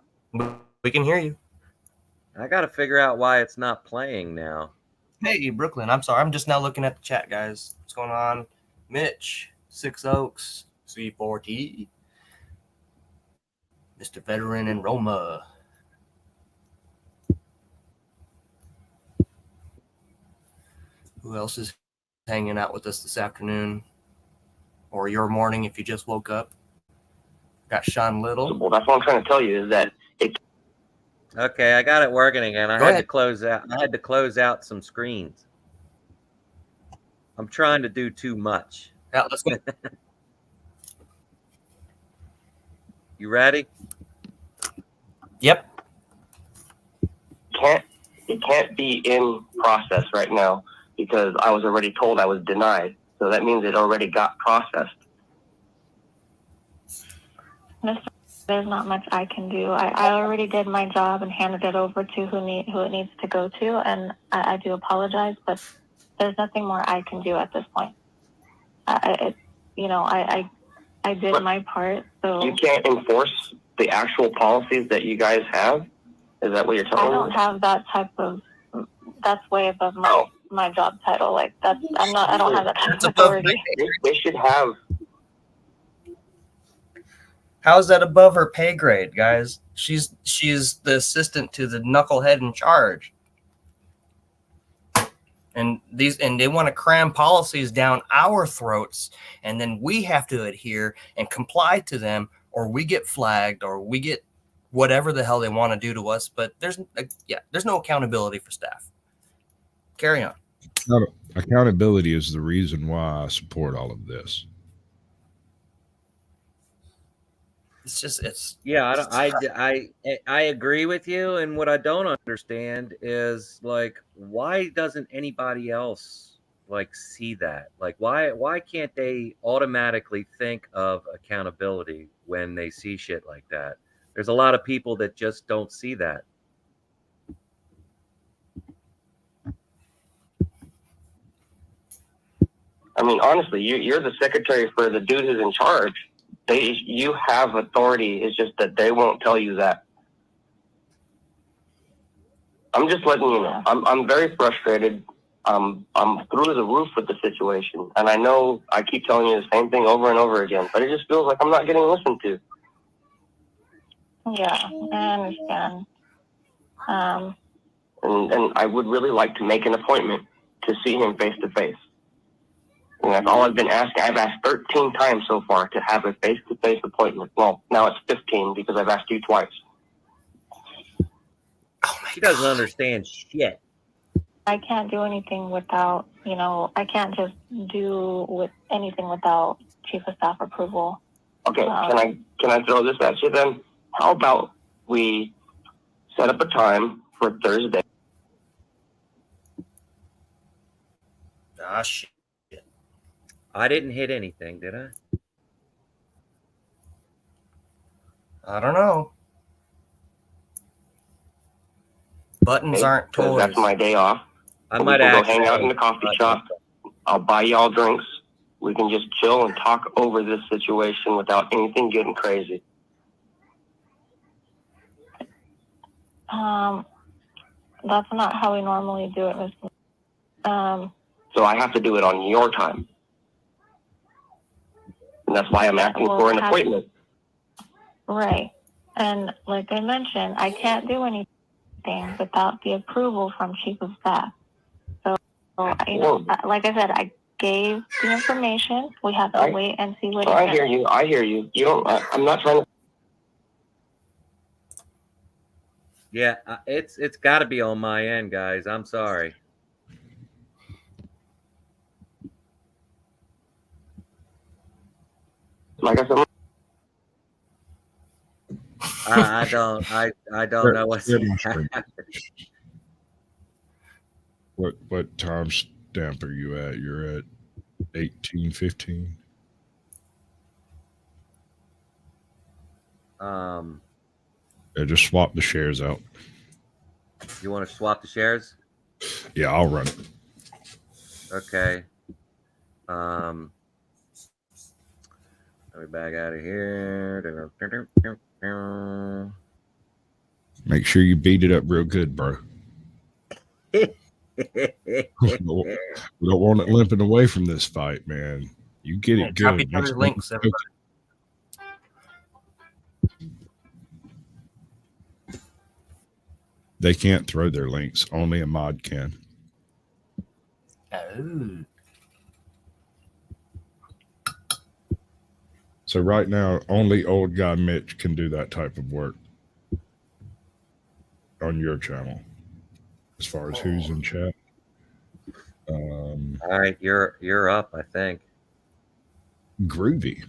[SPEAKER 3] we can hear you.
[SPEAKER 2] I got to figure out why it's not playing now.
[SPEAKER 3] Hey, Brooklyn. I'm sorry. I'm just now looking at the chat, guys. What's going on? Mitch, Six Oaks, C4T, Mr. Veteran, and Roma. Who else is hanging out with us this afternoon? Or your morning if you just woke up? Got Sean Little.
[SPEAKER 8] Well, that's what I'm trying to tell you is that it.
[SPEAKER 2] Okay, I got it working again. I
[SPEAKER 3] Go
[SPEAKER 2] had
[SPEAKER 3] ahead.
[SPEAKER 2] to close out. I had to close out some screens. I'm trying to do too much.
[SPEAKER 3] Yeah, let's go.
[SPEAKER 2] You ready?
[SPEAKER 3] Yep.
[SPEAKER 8] It can't be in process right now because I was already told I was denied. So that means it already got processed.
[SPEAKER 17] There's not much I can do. I already did my job and handed it over to who it needs to go to, and I do apologize, but there's nothing more I can do at this point. I did my part, so
[SPEAKER 8] You can't enforce the actual policies that you guys have? Is that what you're
[SPEAKER 17] I
[SPEAKER 8] telling
[SPEAKER 17] don't
[SPEAKER 8] me?
[SPEAKER 17] have that type of. That's way above my job title. Like I don't have that type of authority.
[SPEAKER 8] They should have.
[SPEAKER 3] How is that above her pay grade, guys? She's the assistant to the knucklehead in charge. And they want to cram policies down our throats, and then we have to adhere and comply to them, or we get flagged, or we get whatever the hell they want to do to us. But there's no accountability for staff. Carry on.
[SPEAKER 1] Accountability is the reason why I support all of this.
[SPEAKER 2] I agree with you, and what I don't understand is like why doesn't anybody else like see that? Like why can't they automatically think of accountability when they see shit like that? There's a lot of people that just don't see that.
[SPEAKER 8] I mean, honestly, you're the secretary for the dude who's in charge. You have authority. It's just that they won't tell you that. I'm just letting you know. I'm very frustrated. I'm through the roof with the situation, and I know I keep telling you the same thing over and over again, but it just feels like I'm not getting listened to.
[SPEAKER 17] Yeah, I understand.
[SPEAKER 8] And I would really like to make an appointment to see him face to face. And that's all I've been asking. I've asked 13 times so far to have a face-to-face appointment. Well, now it's 15 because I've asked you twice.
[SPEAKER 2] She doesn't understand shit.
[SPEAKER 17] I can't do anything without, I can't just do with anything without chief of staff approval.
[SPEAKER 8] Okay, can I throw this at you then? How about we set up a time for Thursday?
[SPEAKER 3] Ah, shit.
[SPEAKER 2] I didn't hit anything, did I?
[SPEAKER 3] I don't know. Buttons aren't toys.
[SPEAKER 8] That's my day off.
[SPEAKER 2] I
[SPEAKER 8] We
[SPEAKER 2] might
[SPEAKER 8] can go
[SPEAKER 2] actually
[SPEAKER 8] hang out in the coffee shop. I'll buy y'all drinks. We can just chill and talk over this situation without anything getting crazy.
[SPEAKER 17] That's not how we normally do it, Mr.
[SPEAKER 8] So I have to do it on your time. And that's why I'm asking for an appointment.
[SPEAKER 17] Right. And like I mentioned, I can't do anything without the approval from Chief of Staff. So, you know, like I said, I gave the information. We have to wait and see what he
[SPEAKER 8] I
[SPEAKER 17] says.
[SPEAKER 8] hear you. I hear you. You don't. I'm not trying to.
[SPEAKER 2] Yeah, it's got to be on my end, guys. I'm sorry.
[SPEAKER 8] Like I said,
[SPEAKER 2] I don't know what's happening.
[SPEAKER 1] What time stamp are you at? You're at 1815. Yeah, just swap the shares out.
[SPEAKER 2] You want to swap the shares?
[SPEAKER 1] Yeah, I'll run it.
[SPEAKER 2] Okay. Let me back out of here.
[SPEAKER 1] Make sure you beat it up real good, bro. We don't want it limping away from this fight, man. You get it good.
[SPEAKER 3] Copy other links, everybody.
[SPEAKER 1] They can't throw their links. Only a mod can.
[SPEAKER 3] Oh.
[SPEAKER 1] So right now, only old guy Mitch can do that type of work on your channel. As far as who's in chat.
[SPEAKER 2] All right, you're up, I think.
[SPEAKER 1] Groovy.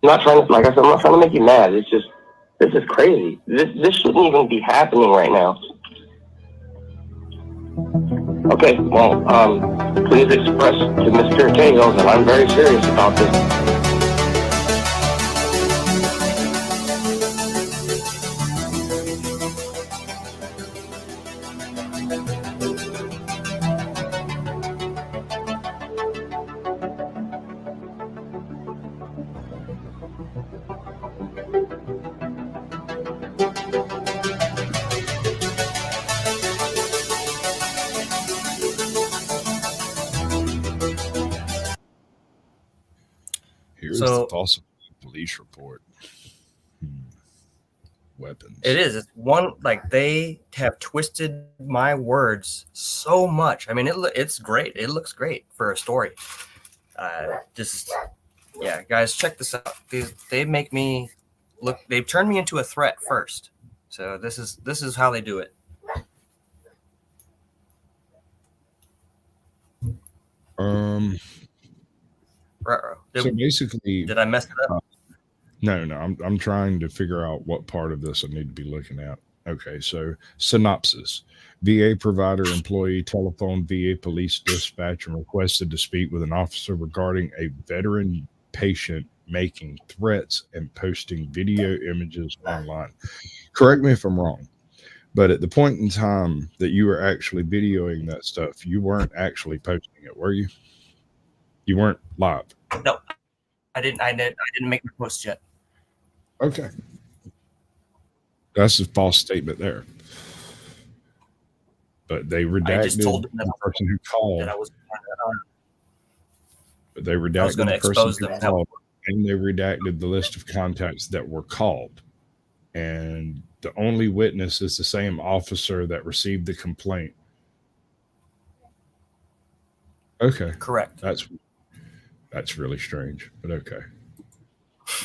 [SPEAKER 8] I'm not trying to, like I said, I'm not trying to make you mad. It's just, this is crazy. This shouldn't even be happening right now. Okay, well, please express to Mr. Cahill that I'm very serious about this.
[SPEAKER 1] Here's
[SPEAKER 3] So-
[SPEAKER 1] the false police report. Weapons.
[SPEAKER 3] It is. It's one, like, they have twisted my words so much. I mean, it's great. It looks great for a story. Yeah, guys, check this out. They make me look. They've turned me into a threat first. So this is how they do it. Ruh-roh.
[SPEAKER 1] So basically,
[SPEAKER 3] Did I mess it up?
[SPEAKER 1] No. I'm trying to figure out what part of this I need to be looking at. Okay, so synopsis. VA provider employee telephoned VA police dispatch and requested to speak with an officer regarding a veteran patient making threats and posting video images online. Correct me if I'm wrong, but at the point in time that you were actually videoing that stuff, you weren't actually posting it, were you? You weren't live.
[SPEAKER 3] No, I didn't make the post yet.
[SPEAKER 1] Okay. That's a false statement there. But they redacted the person who called. But they redacted the person who called, and they redacted the list of contacts that were called. And the only witness is the same officer that received the complaint. Okay.
[SPEAKER 3] Correct.
[SPEAKER 1] That's really strange, but okay.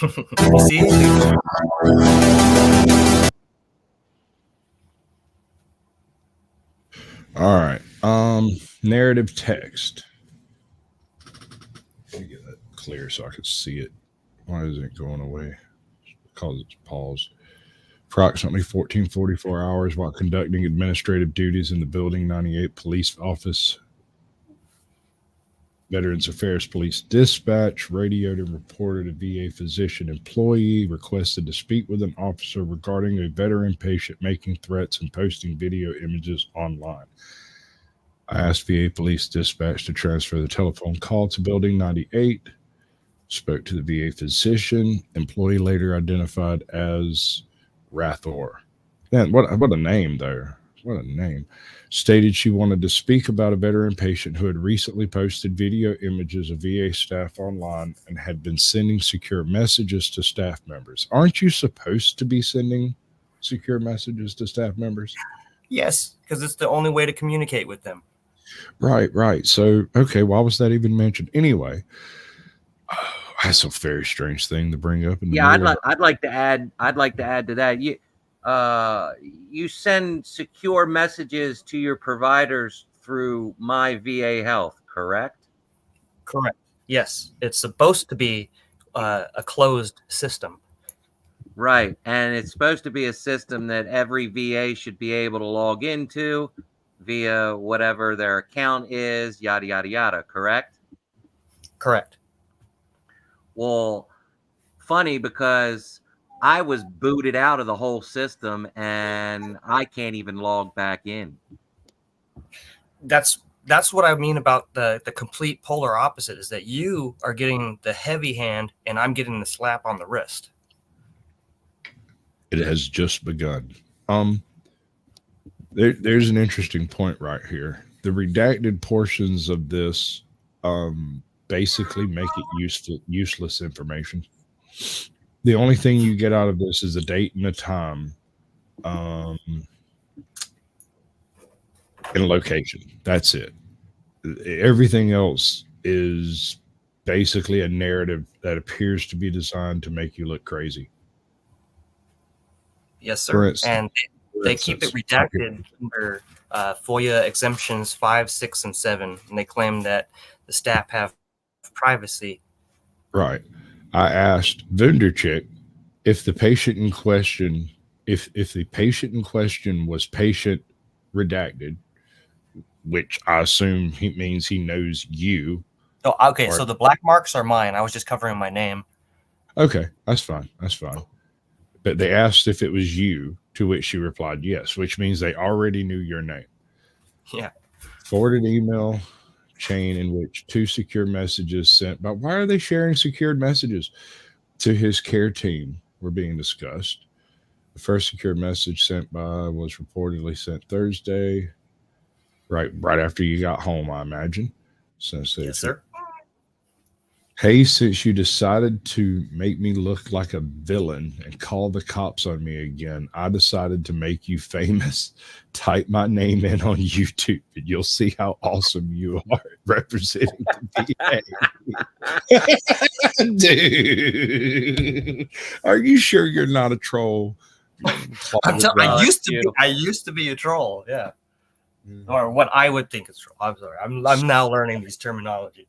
[SPEAKER 3] You see?
[SPEAKER 1] All right. Narrative text. Let me get that clear so I can see it. Why isn't it going away? Because it's paused. Approximately 1444 hours while conducting administrative duties in the Building 98 Police Office. Veterans Affairs Police Dispatch radioed and reported a VA physician employee requested to speak with an officer regarding a veteran patient making threats and posting video images online. I asked VA Police Dispatch to transfer the telephone call to Building 98. Spoke to the VA physician. Employee later identified as Rathor. Man, what a name there. what a name, stated she wanted to speak about a veteran patient who had recently posted video images of VA staff online and had been sending secure messages to staff members. Aren't you supposed to be sending secure messages to staff members?
[SPEAKER 3] Yes, because it's the only way to communicate with them.
[SPEAKER 1] Right. So, okay, why was that even mentioned? Anyway, that's a very strange thing to bring up.
[SPEAKER 2] Yeah, I'd like to add to that. You send secure messages to your providers through My VA Health, correct?
[SPEAKER 3] Correct. Yes, it's supposed to be a closed system.
[SPEAKER 2] Right, and it's supposed to be a system that every VA should be able to log into via whatever their account is, yada, yada, yada, correct?
[SPEAKER 3] Correct.
[SPEAKER 2] Well, funny because I was booted out of the whole system and I can't even log back in.
[SPEAKER 3] That's what I mean about the complete polar opposite, is that you are getting the heavy hand and I'm getting the slap on the wrist.
[SPEAKER 1] It has just begun. There's an interesting point right here. The redacted portions of this basically make it useless information. The only thing you get out of this is a date and a time, and a location. That's it. Everything else is basically a narrative that appears to be designed to make you look crazy.
[SPEAKER 3] Yes, sir. And they keep it redacted under FOIA exemptions 5, 6, and 7, and they claim that the staff have privacy.
[SPEAKER 1] Right. I asked Wunderchick if the patient in question, if the patient in question was patient redacted, which I assume he means he knows you.
[SPEAKER 3] Oh, okay. So the black marks are mine. I was just covering my name.
[SPEAKER 1] Okay, that's fine. That's fine. But they asked if it was you, to which she replied yes, which means they already knew your name.
[SPEAKER 3] Yeah.
[SPEAKER 1] Forwarded email chain in which 2 secure messages sent by, why are they sharing secured messages to his care team were being discussed. The first secure message sent by was reportedly sent Thursday, right after you got home, I imagine.
[SPEAKER 3] Yes, sir.
[SPEAKER 1] Hey, since you decided to make me look like a villain and call the cops on me again, I decided to make you famous. Type my name in on YouTube and you'll see how awesome you are representing the VA. Dude, are you sure you're not a troll?
[SPEAKER 3] I used to be a troll, yeah. Or what I would think is troll. I'm sorry. I'm now learning these terminology.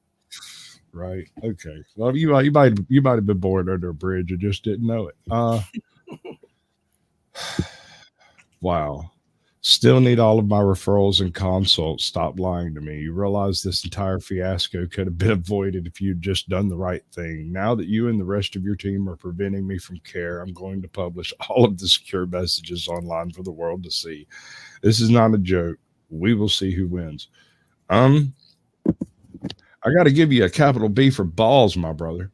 [SPEAKER 1] Right. Okay. Well, you might have been born under a bridge and just didn't know it. Wow. Still need all of my referrals and consults. Stop lying to me. You realize this entire fiasco could have been avoided if you'd just done the right thing. Now that you and the rest of your team are preventing me from care, I'm going to publish all of the secure messages online for the world to see. This is not a joke. We will see who wins. I got to give you a capital B for balls, my brother.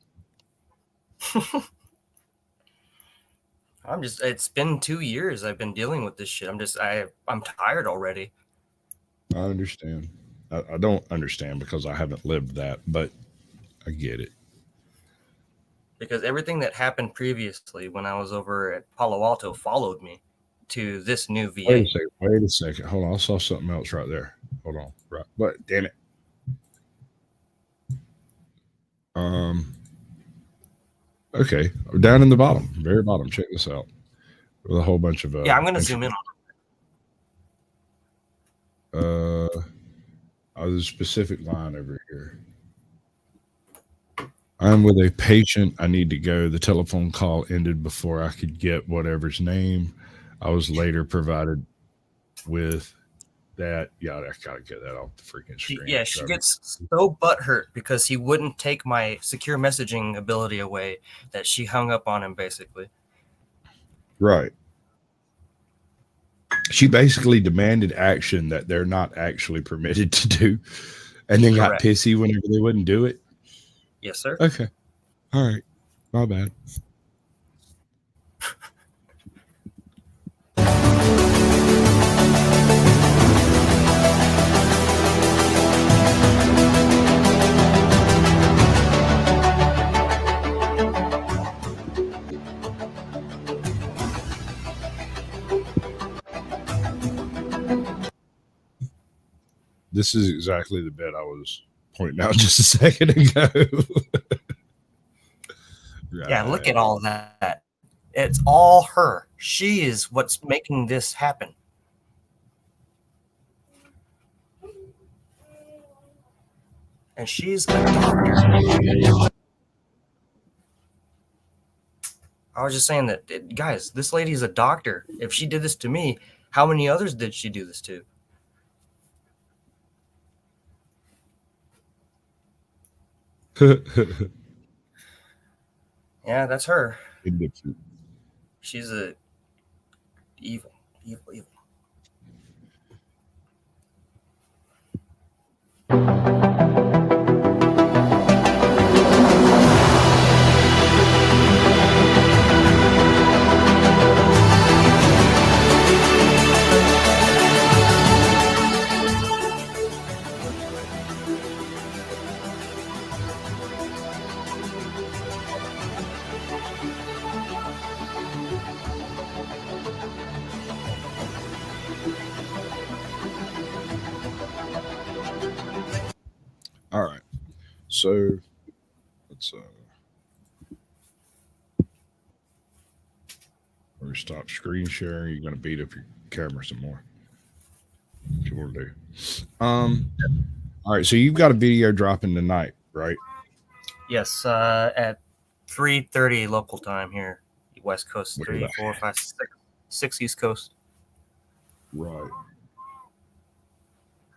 [SPEAKER 3] It's been 2 years I've been dealing with this shit. I'm tired already.
[SPEAKER 1] I understand. I don't understand because I haven't lived that, but I get it.
[SPEAKER 3] Because everything that happened previously when I was over at Palo Alto followed me to this new VA.
[SPEAKER 1] Wait a second. Hold on. I saw something else right there. Hold on. Right. What? Damn it. Okay, down in the bottom, very bottom. Check this out. With a whole bunch of
[SPEAKER 3] I'm going to zoom in on
[SPEAKER 1] it. There's a specific line over here. I'm with a patient. I need to go. The telephone call ended before I could get whatever's name. I was later provided with that. Yeah, I gotta get that off the freaking screen.
[SPEAKER 3] She gets so butthurt because he wouldn't take my secure messaging ability away that she hung up on him, basically.
[SPEAKER 1] Right. She basically demanded action that they're not actually permitted to do, and then got pissy whenever they wouldn't do it.
[SPEAKER 3] Yes, sir.
[SPEAKER 1] Okay. All right. My bad. This is exactly the bit I was pointing out just a second ago.
[SPEAKER 3] Yeah, look at all that. It's all her. She is what's making this happen. And she's a doctor. I was just saying that, guys, this lady is a doctor. If she did this to me, how many others did she do this to? Yeah, that's her. She's a evil.
[SPEAKER 1] All right. So let's we stop screen sharing. You're gonna beat up your camera some more. What you want to do? All right, so you've got a video dropping tonight, right?
[SPEAKER 3] Yes, at 3:30 local time here, West Coast. 3, 4, 5, 6 East Coast.
[SPEAKER 1] Right.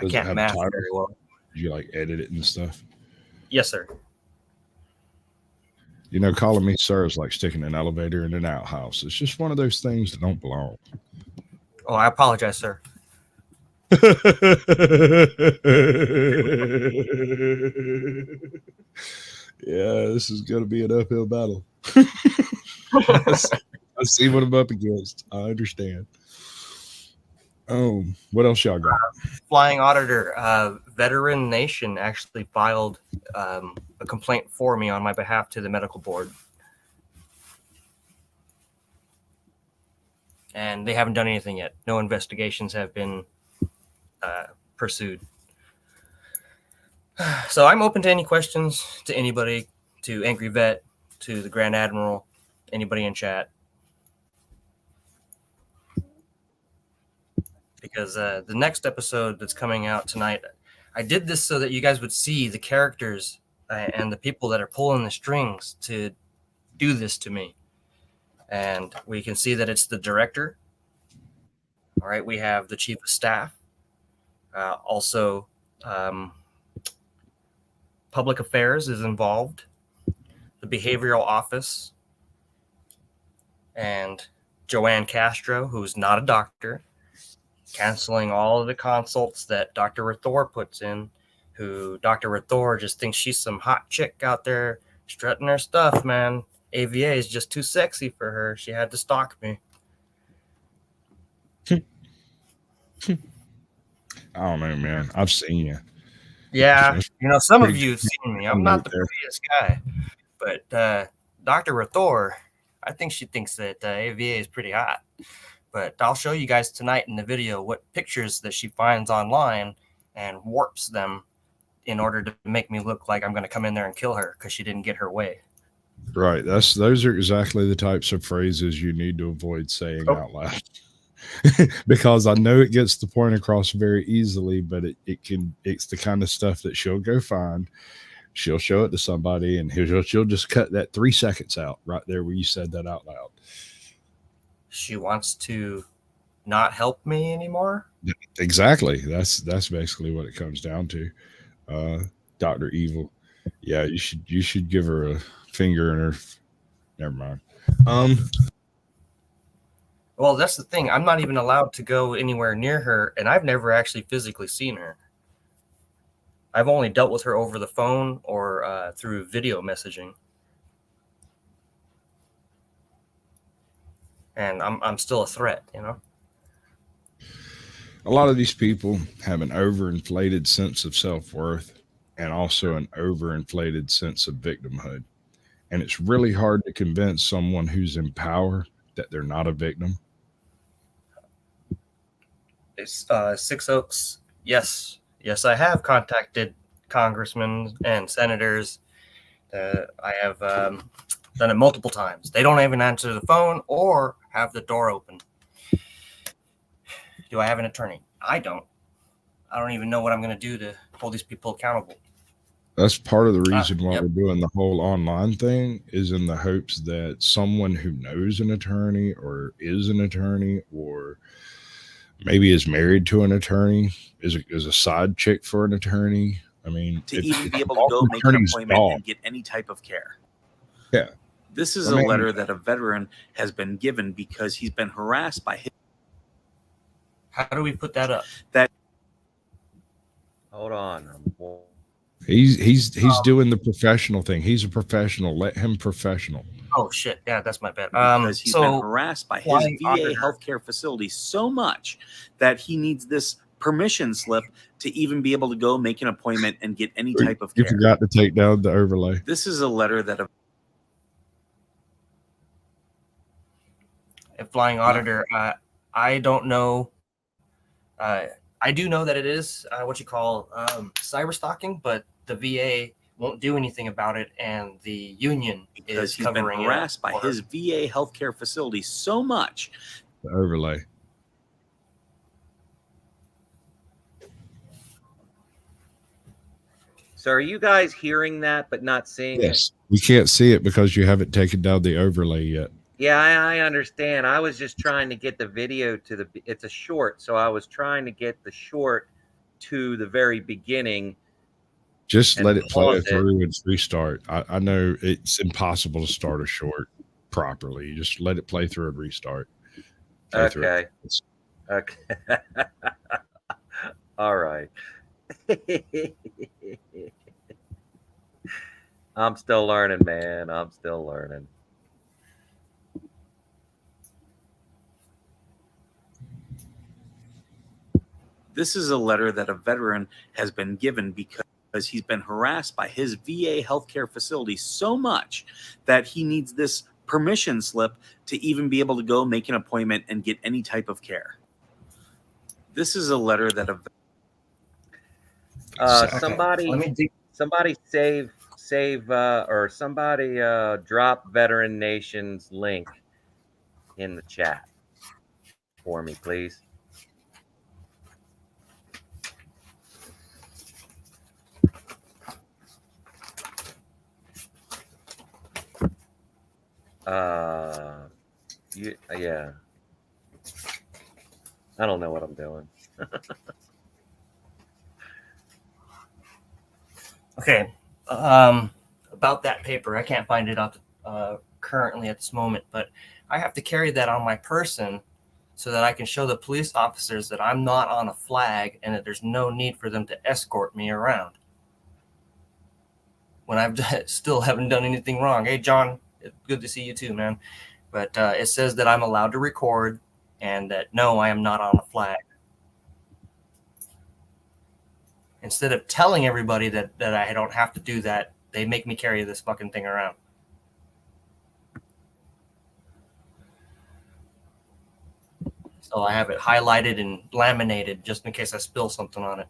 [SPEAKER 3] I can't math very well.
[SPEAKER 1] Did you like edit it and stuff?
[SPEAKER 3] Yes, sir.
[SPEAKER 1] You know, calling me sir is like sticking an elevator in an outhouse. It's just one of those things that don't belong.
[SPEAKER 3] Oh, I apologize, sir.
[SPEAKER 1] Yeah, this is going to be an uphill battle. I see what I'm up against. I understand. What else y'all got?
[SPEAKER 3] Flying Auditor, Veteran Nation actually filed a complaint for me on my behalf to the medical board. And they haven't done anything yet. No investigations have been pursued. So I'm open to any questions, to anybody, to Angry Vet, to the Grand Admiral, anybody in chat. Because the next episode that's coming out tonight, I did this so that you guys would see the characters and the people that are pulling the strings to do this to me. And we can see that it's the director. All right, we have the chief of staff. Also, public affairs is involved. The behavioral office. And Joanne Castro, who's not a doctor, canceling all of the consults that Dr. Rathor puts in, who Dr. Rathor just thinks she's some hot chick out there strutting her stuff, man. AVA is just too sexy for her. She had to stalk me.
[SPEAKER 1] I don't know, man. I've seen you.
[SPEAKER 3] Yeah, you know, some of you have seen me. I'm not the prettiest guy, but Dr. Rathor, I think she thinks that AVA is pretty hot. But I'll show you guys tonight in the video what pictures that she finds online and warps them in order to make me look like I'm going to come in there and kill her because she didn't get her way.
[SPEAKER 1] Right. Those are exactly the types of phrases you need to avoid saying out loud. Because I know it gets the point across very easily, but it's the kind of stuff that she'll go find. She'll show it to somebody and she'll just cut that 3 seconds out right there where you said that out loud.
[SPEAKER 3] She wants to not help me anymore.
[SPEAKER 1] Exactly. That's basically what it comes down to. Dr. Evil. Yeah, you should give her a finger in her. Never mind.
[SPEAKER 3] Well, that's the thing. I'm not even allowed to go anywhere near her, and I've never actually physically seen her. I've only dealt with her over the phone or through video messaging. And I'm still a threat, you know?
[SPEAKER 1] A lot of these people have an overinflated sense of self-worth and also an overinflated sense of victimhood. And it's really hard to convince someone who's in power that they're not a victim.
[SPEAKER 3] It's 6 Oaks. Yes. Yes, I have contacted congressmen and senators. I have done it multiple times. They don't even answer the phone or have the door open. Do I have an attorney? I don't. I don't even know what I'm going to do to hold these people accountable.
[SPEAKER 1] That's part of the reason why
[SPEAKER 3] Yep.
[SPEAKER 1] we're doing the whole online thing, is in the hopes that someone who knows an attorney or is an attorney or maybe is married to an attorney, is a side chick for an attorney. I mean,
[SPEAKER 18] to even be able to go make an appointment and get any type of care.
[SPEAKER 1] Yeah.
[SPEAKER 18] This is
[SPEAKER 1] I
[SPEAKER 18] a
[SPEAKER 1] mean-
[SPEAKER 18] letter that a veteran has been given because he's been harassed by his.
[SPEAKER 3] How do we put that up?
[SPEAKER 18] That.
[SPEAKER 2] Hold on.
[SPEAKER 1] He's doing the professional thing. He's a professional. Let him professional.
[SPEAKER 3] Oh shit! Yeah, that's my bad.
[SPEAKER 18] Because he's been
[SPEAKER 3] So
[SPEAKER 18] harassed by his
[SPEAKER 3] flying
[SPEAKER 18] VA
[SPEAKER 3] auditor-
[SPEAKER 18] healthcare facility so much that he needs this permission slip to even be able to go make an appointment and get any type of
[SPEAKER 1] You
[SPEAKER 18] care.
[SPEAKER 1] forgot to take down the overlay.
[SPEAKER 18] This is a letter that a
[SPEAKER 3] flying auditor. I don't know. I do know that it is what you call cyber stalking, but the VA won't do anything about it, and the union
[SPEAKER 18] because
[SPEAKER 3] is
[SPEAKER 18] he's been
[SPEAKER 3] covering it up
[SPEAKER 18] harassed by
[SPEAKER 3] for her.
[SPEAKER 18] his VA healthcare facility so much.
[SPEAKER 1] The overlay.
[SPEAKER 2] So are you guys hearing that but not seeing it?
[SPEAKER 1] Yes. We can't see it because you haven't taken down the overlay yet.
[SPEAKER 2] Yeah, I understand. I was just trying to get the video to the. It's a short, so I was trying to get the short to the very beginning.
[SPEAKER 1] Just
[SPEAKER 2] And
[SPEAKER 1] let it play
[SPEAKER 2] pause it.
[SPEAKER 1] through and restart. I know it's impossible to start a short properly. You just let it play through and restart. Play through it.
[SPEAKER 2] Okay. Okay. All right. I'm still learning, man. I'm still learning.
[SPEAKER 18] This is a letter that a veteran has been given because he's been harassed by his VA healthcare facility so much that he needs this permission slip to even be able to go make an appointment and get any type of care. This is a letter that a
[SPEAKER 2] Somebody save or somebody drop Veteran Nation's link in the chat for me, please. Yeah. I don't know what I'm doing.
[SPEAKER 3] Okay. About that paper, I can't find it up currently at this moment, but I have to carry that on my person so that I can show the police officers that I'm not on a flag and that there's no need for them to escort me around when I've still haven't done anything wrong. Hey, John, good to see you too, man. But it says that I'm allowed to record and that, no, I am not on a flag. Instead of telling everybody that I don't have to do that, they make me carry this fucking thing around. So I have it highlighted and laminated just in case I spill something on it.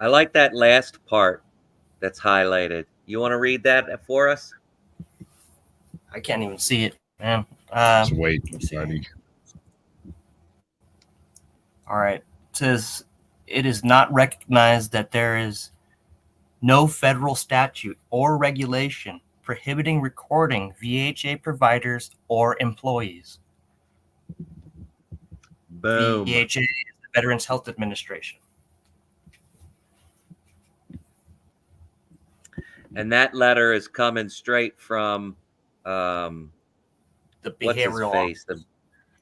[SPEAKER 2] I like that last part that's highlighted. You want to read that for us?
[SPEAKER 3] I can't even see it, man.
[SPEAKER 1] Just wait, buddy.
[SPEAKER 3] All right. It says, it is not recognized that there is no federal statute or regulation prohibiting recording VHA providers or employees.
[SPEAKER 2] Boom.
[SPEAKER 3] VHA is the Veterans Health Administration.
[SPEAKER 2] And that letter is coming straight from
[SPEAKER 3] the behavioral
[SPEAKER 2] face?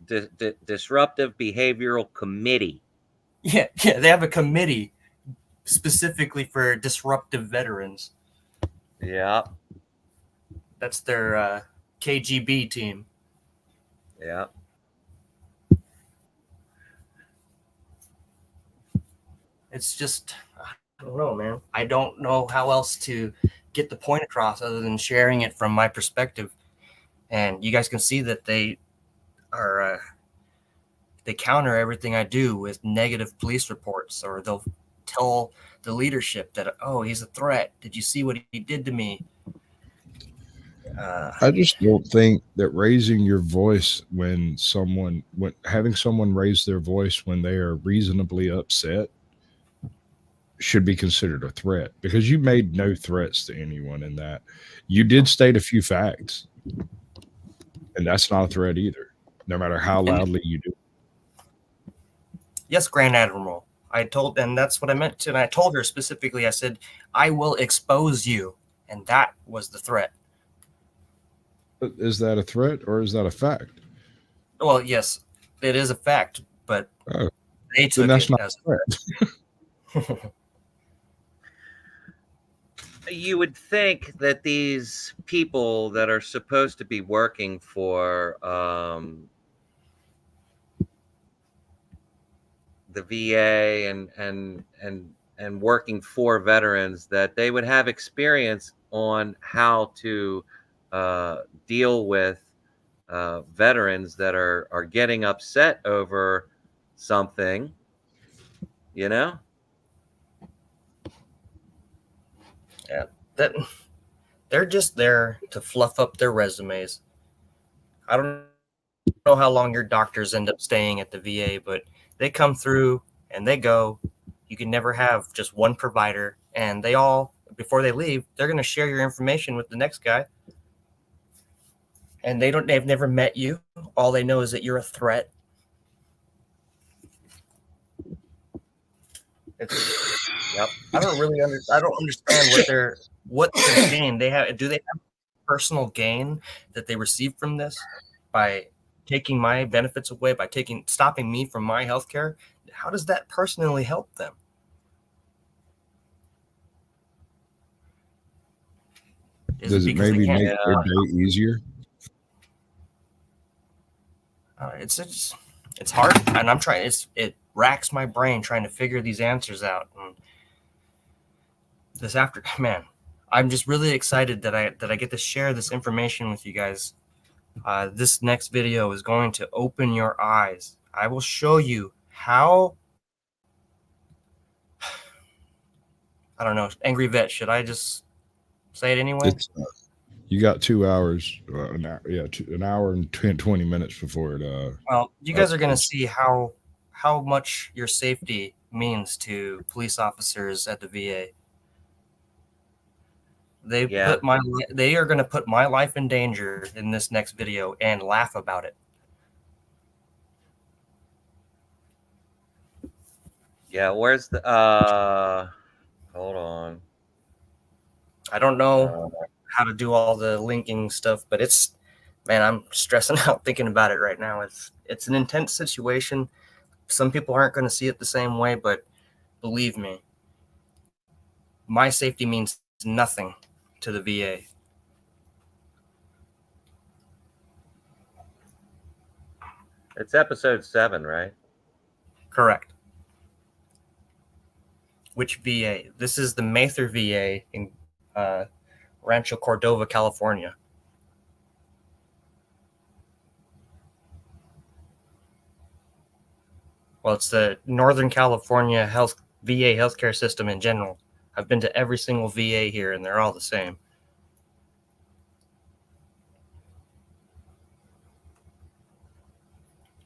[SPEAKER 2] The Disruptive Behavioral Committee.
[SPEAKER 3] Yeah, they have a committee specifically for disruptive veterans.
[SPEAKER 2] Yeah.
[SPEAKER 3] That's their KGB team.
[SPEAKER 2] Yeah.
[SPEAKER 3] It's just, I don't know, man. I don't know how else to get the point across other than sharing it from my perspective. And you guys can see that they are, they counter everything I do with negative police reports, or they'll tell the leadership that, oh, he's a threat. Did you see what he did to me?
[SPEAKER 1] I just don't think that raising your voice when having someone raise their voice when they are reasonably upset should be considered a threat, because you made no threats to anyone in that. You did state a few facts, and that's not a threat either, no matter how loudly you do.
[SPEAKER 3] Yes, Grand Admiral. And that's what I meant to. And I told her specifically, I said, I will expose you. And that was the threat.
[SPEAKER 1] Is that a threat or is that a fact?
[SPEAKER 3] Well, yes, it is a fact, but they took
[SPEAKER 1] that's
[SPEAKER 3] it
[SPEAKER 1] not
[SPEAKER 3] as
[SPEAKER 1] a threat.
[SPEAKER 2] You would think that these people that are supposed to be working for the VA and working for veterans, that they would have experience on how to deal with veterans that are getting upset over something, you know?
[SPEAKER 3] Yeah, that they're just there to fluff up their resumes. I don't know how long your doctors end up staying at the VA, but they come through and they go. You can never have just one provider, and they all, before they leave, they're going to share your information with the next guy. And they've never met you. All they know is that you're a threat. Yep. I don't understand what their gain they have. Do they have personal gain that they receive from this by taking my benefits away, by stopping me from my health care? How does that personally help them?
[SPEAKER 1] Does it maybe make their day easier?
[SPEAKER 3] It's hard, and I'm trying. It racks my brain trying to figure these answers out. And man, I'm just really excited that I get to share this information with you guys. This next video is going to open your eyes. I will show you how. I don't know, Angry Vet. Should I just say it anyway?
[SPEAKER 1] You got 2 hours, an hour and 20 minutes before it.
[SPEAKER 3] Well, you guys are going to see how much your safety means to police officers at the VA. They are going to put my life in danger in this next video and laugh about it.
[SPEAKER 2] Yeah, where's the hold on.
[SPEAKER 3] I don't know how to do all the linking stuff, but I'm stressing out thinking about it right now. It's an intense situation. Some people aren't going to see it the same way, but believe me, my safety means nothing to the VA.
[SPEAKER 2] It's episode 7, right?
[SPEAKER 3] Correct. Which VA? This is the Mather VA in Rancho Cordova, California. Well, it's the Northern California VA healthcare system in general. I've been to every single VA here, and they're all the same.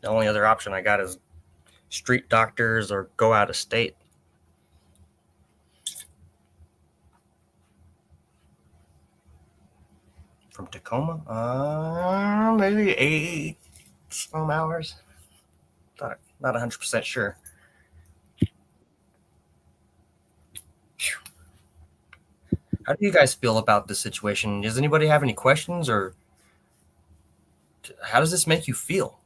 [SPEAKER 3] The only other option I got is street doctors or go out of state. From Tacoma? Maybe 8 some hours. Not 100% sure. How do you guys feel about this situation? Does anybody have any questions, or how does this make you feel?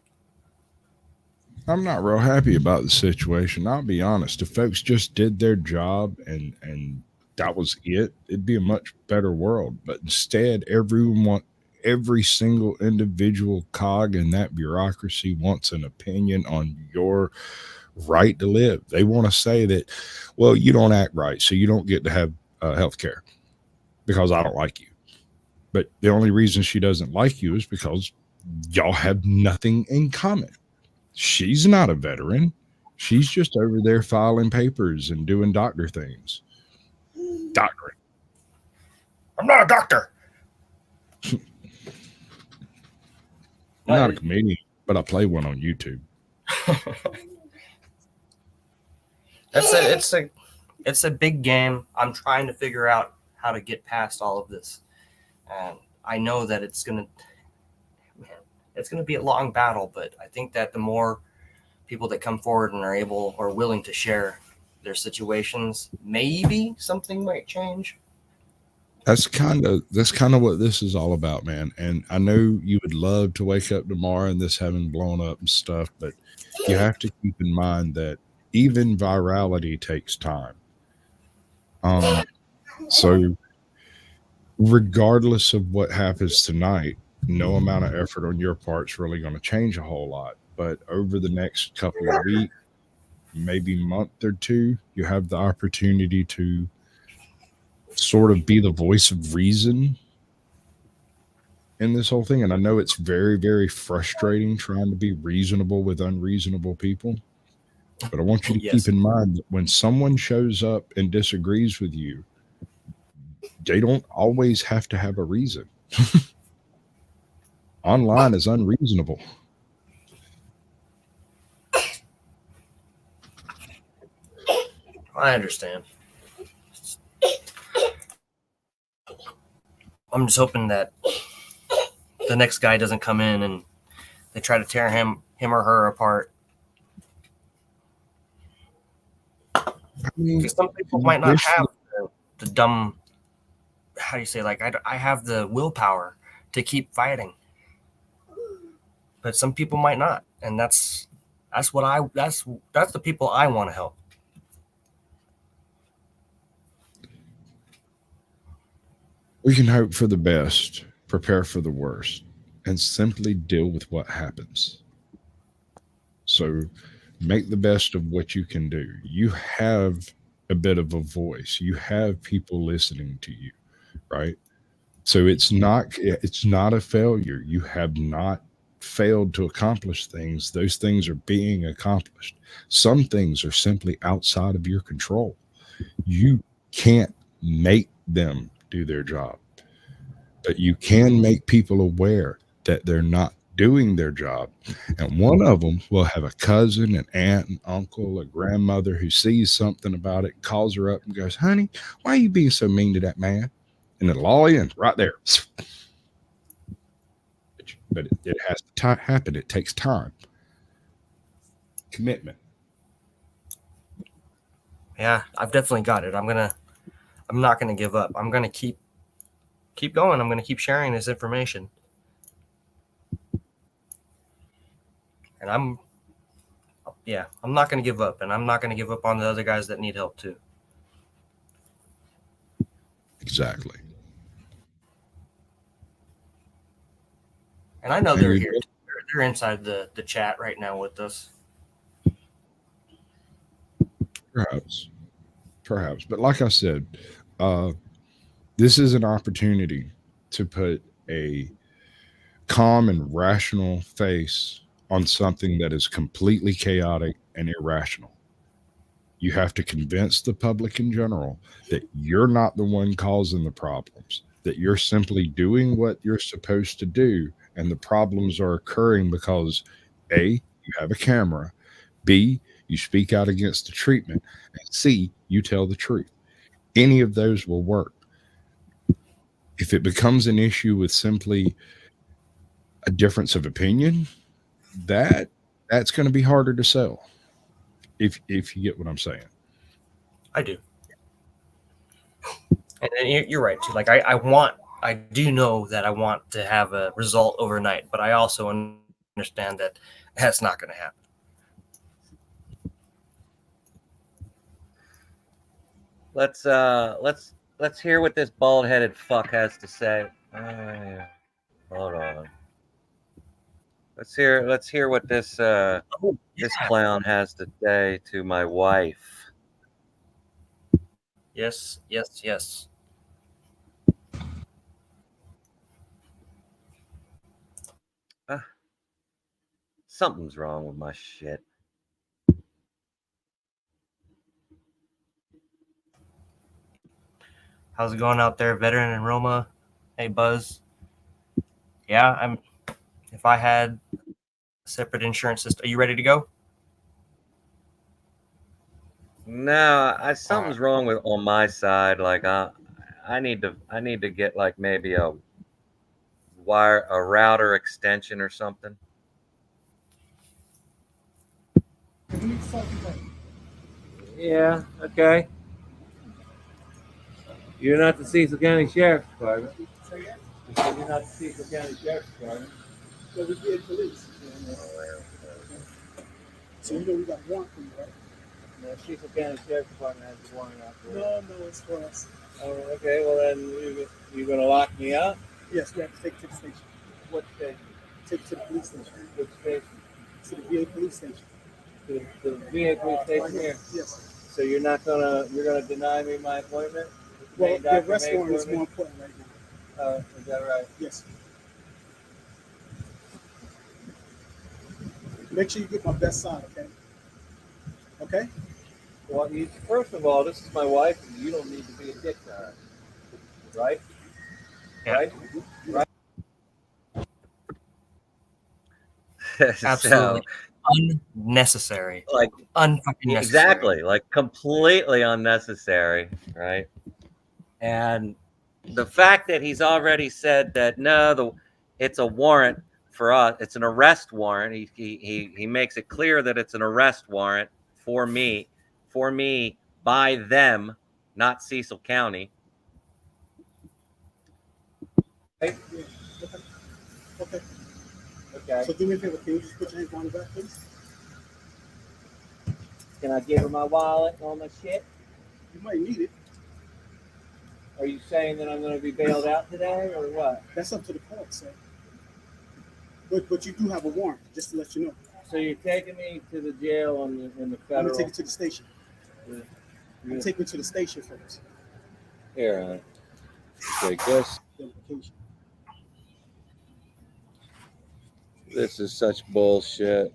[SPEAKER 1] I'm not real happy about the situation. I'll be honest. If folks just did their job and that was it, it'd be a much better world. But instead, every single individual cog in that bureaucracy wants an opinion on your right to live. They want to say that, well, you don't act right, so you don't get to have health care because I don't like you. But the only reason she doesn't like you is because y'all have nothing in common. She's not a veteran. She's just over there filing papers and doing doctor things. Doctor.
[SPEAKER 3] I'm not a doctor.
[SPEAKER 1] I'm not a comedian, but I play one on YouTube.
[SPEAKER 3] It's a big game. I'm trying to figure out how to get past all of this, and I know that it's gonna be a long battle. But I think that the more people that come forward and are able or willing to share their situations, maybe something might change.
[SPEAKER 1] That's kind of what this is all about, man. And I know you would love to wake up tomorrow and this having blown up and stuff, but you have to keep in mind that even virality takes time. So regardless of what happens tonight, no amount of effort on your part is really going to change a whole lot. But over the next couple of weeks, maybe month or two, you have the opportunity to sort of be the voice of reason in this whole thing. And I know it's very, very frustrating trying to be reasonable with unreasonable people. But I want you to keep in mind that when someone shows up and disagrees with you, they don't always have to have a reason. Online is unreasonable.
[SPEAKER 3] I understand. I'm just hoping that the next guy doesn't come in and they try to tear him or her apart. Because some people might not have the dumb, how do you say, like, I have the willpower to keep fighting, but some people might not, and that's the people I want to help.
[SPEAKER 1] We can hope for the best, prepare for the worst, and simply deal with what happens. So make the best of what you can do. You have a bit of a voice. You have people listening to you, right? So it's not a failure. You have not failed to accomplish things. Those things are being accomplished. Some things are simply outside of your control. You can't make them do their job, but you can make people aware that they're not doing their job. And one of them will have a cousin, an aunt, an uncle, a grandmother who sees something about it, calls her up and goes, "Honey, why are you being so mean to that man?" And it'll all end right there. But it has to happen. It takes time, commitment.
[SPEAKER 3] Yeah, I've definitely got it. I'm not gonna give up. I'm gonna keep going. I'm gonna keep sharing this information. And I'm not going to give up, and I'm not going to give up on the other guys that need help too.
[SPEAKER 1] Exactly.
[SPEAKER 3] And I know they're here. They're inside the chat right now with us.
[SPEAKER 1] Perhaps. But like I said, this is an opportunity to put a calm and rational face on something that is completely chaotic and irrational. You have to convince the public in general that you're not the one causing the problems, that you're simply doing what you're supposed to do, and the problems are occurring because A, you have a camera, B, you speak out against the treatment, and C, you tell the truth. Any of those will work. If it becomes an issue with simply a difference of opinion, that's going to be harder to sell, if you get what I'm saying.
[SPEAKER 3] I do. And you're right too. Like I do know that I want to have a result overnight, but I also understand that that's not going to happen.
[SPEAKER 2] Let's hear what this bald-headed fuck has to say. Hold on. Let's hear what this this clown has to say to my wife.
[SPEAKER 3] Yes.
[SPEAKER 2] Something's wrong with my shit.
[SPEAKER 3] How's it going out there, veteran and Roma? Hey, Buzz. Yeah, if I had a separate insurance system, are you ready to go?
[SPEAKER 2] No, something's wrong with on my side. Like I need to get like maybe a router extension or something.
[SPEAKER 19] Yeah, okay. You're not the Cecil County Sheriff's Department. You're not the Cecil County Sheriff's Department.
[SPEAKER 6] So we did police. So you know we got warrant for you, right?
[SPEAKER 19] The Cecil County Sheriff's Department has the warrant out for
[SPEAKER 6] No, it's for us.
[SPEAKER 19] Oh, okay, well then you're going to lock me up?
[SPEAKER 6] Yes, we have to take it to the station.
[SPEAKER 19] What station?
[SPEAKER 6] Take it to the police station.
[SPEAKER 19] Which station?
[SPEAKER 6] To the VA police station.
[SPEAKER 19] To the VA police station
[SPEAKER 6] Right
[SPEAKER 19] here?
[SPEAKER 6] Yes.
[SPEAKER 19] So you're gonna deny me my appointment?
[SPEAKER 6] Well, the arrest warrant is more important right now.
[SPEAKER 19] Is that right?
[SPEAKER 6] Yes. Make sure you get my best side, okay? Okay?
[SPEAKER 19] Well, first of all, this is my wife, and you don't need to be a dick to her. Right?
[SPEAKER 3] Yeah.
[SPEAKER 19] Right? Right?
[SPEAKER 3] Absolutely. Unnecessary.
[SPEAKER 2] Like
[SPEAKER 3] unfucking necessary.
[SPEAKER 2] Exactly, like completely unnecessary, right? And the fact that he's already said that it's a warrant for us, it's an arrest warrant. He makes it clear that it's an arrest warrant for me by them, not Cecil County.
[SPEAKER 6] Okay. Okay. So do me a favor, can you just put your hands on the back, please?
[SPEAKER 19] Can I give her my wallet and all my shit?
[SPEAKER 6] You might need it.
[SPEAKER 19] Are you saying that I'm going to be bailed out today, or what?
[SPEAKER 6] That's up to the court, sir. But you do have a warrant, just to let you know.
[SPEAKER 19] So you're taking me to the jail in the
[SPEAKER 6] I'm
[SPEAKER 19] federal?
[SPEAKER 6] gonna take you to the station. I'm taking you to the station first.
[SPEAKER 19] Here, take this.
[SPEAKER 6] Identification.
[SPEAKER 19] This is such bullshit.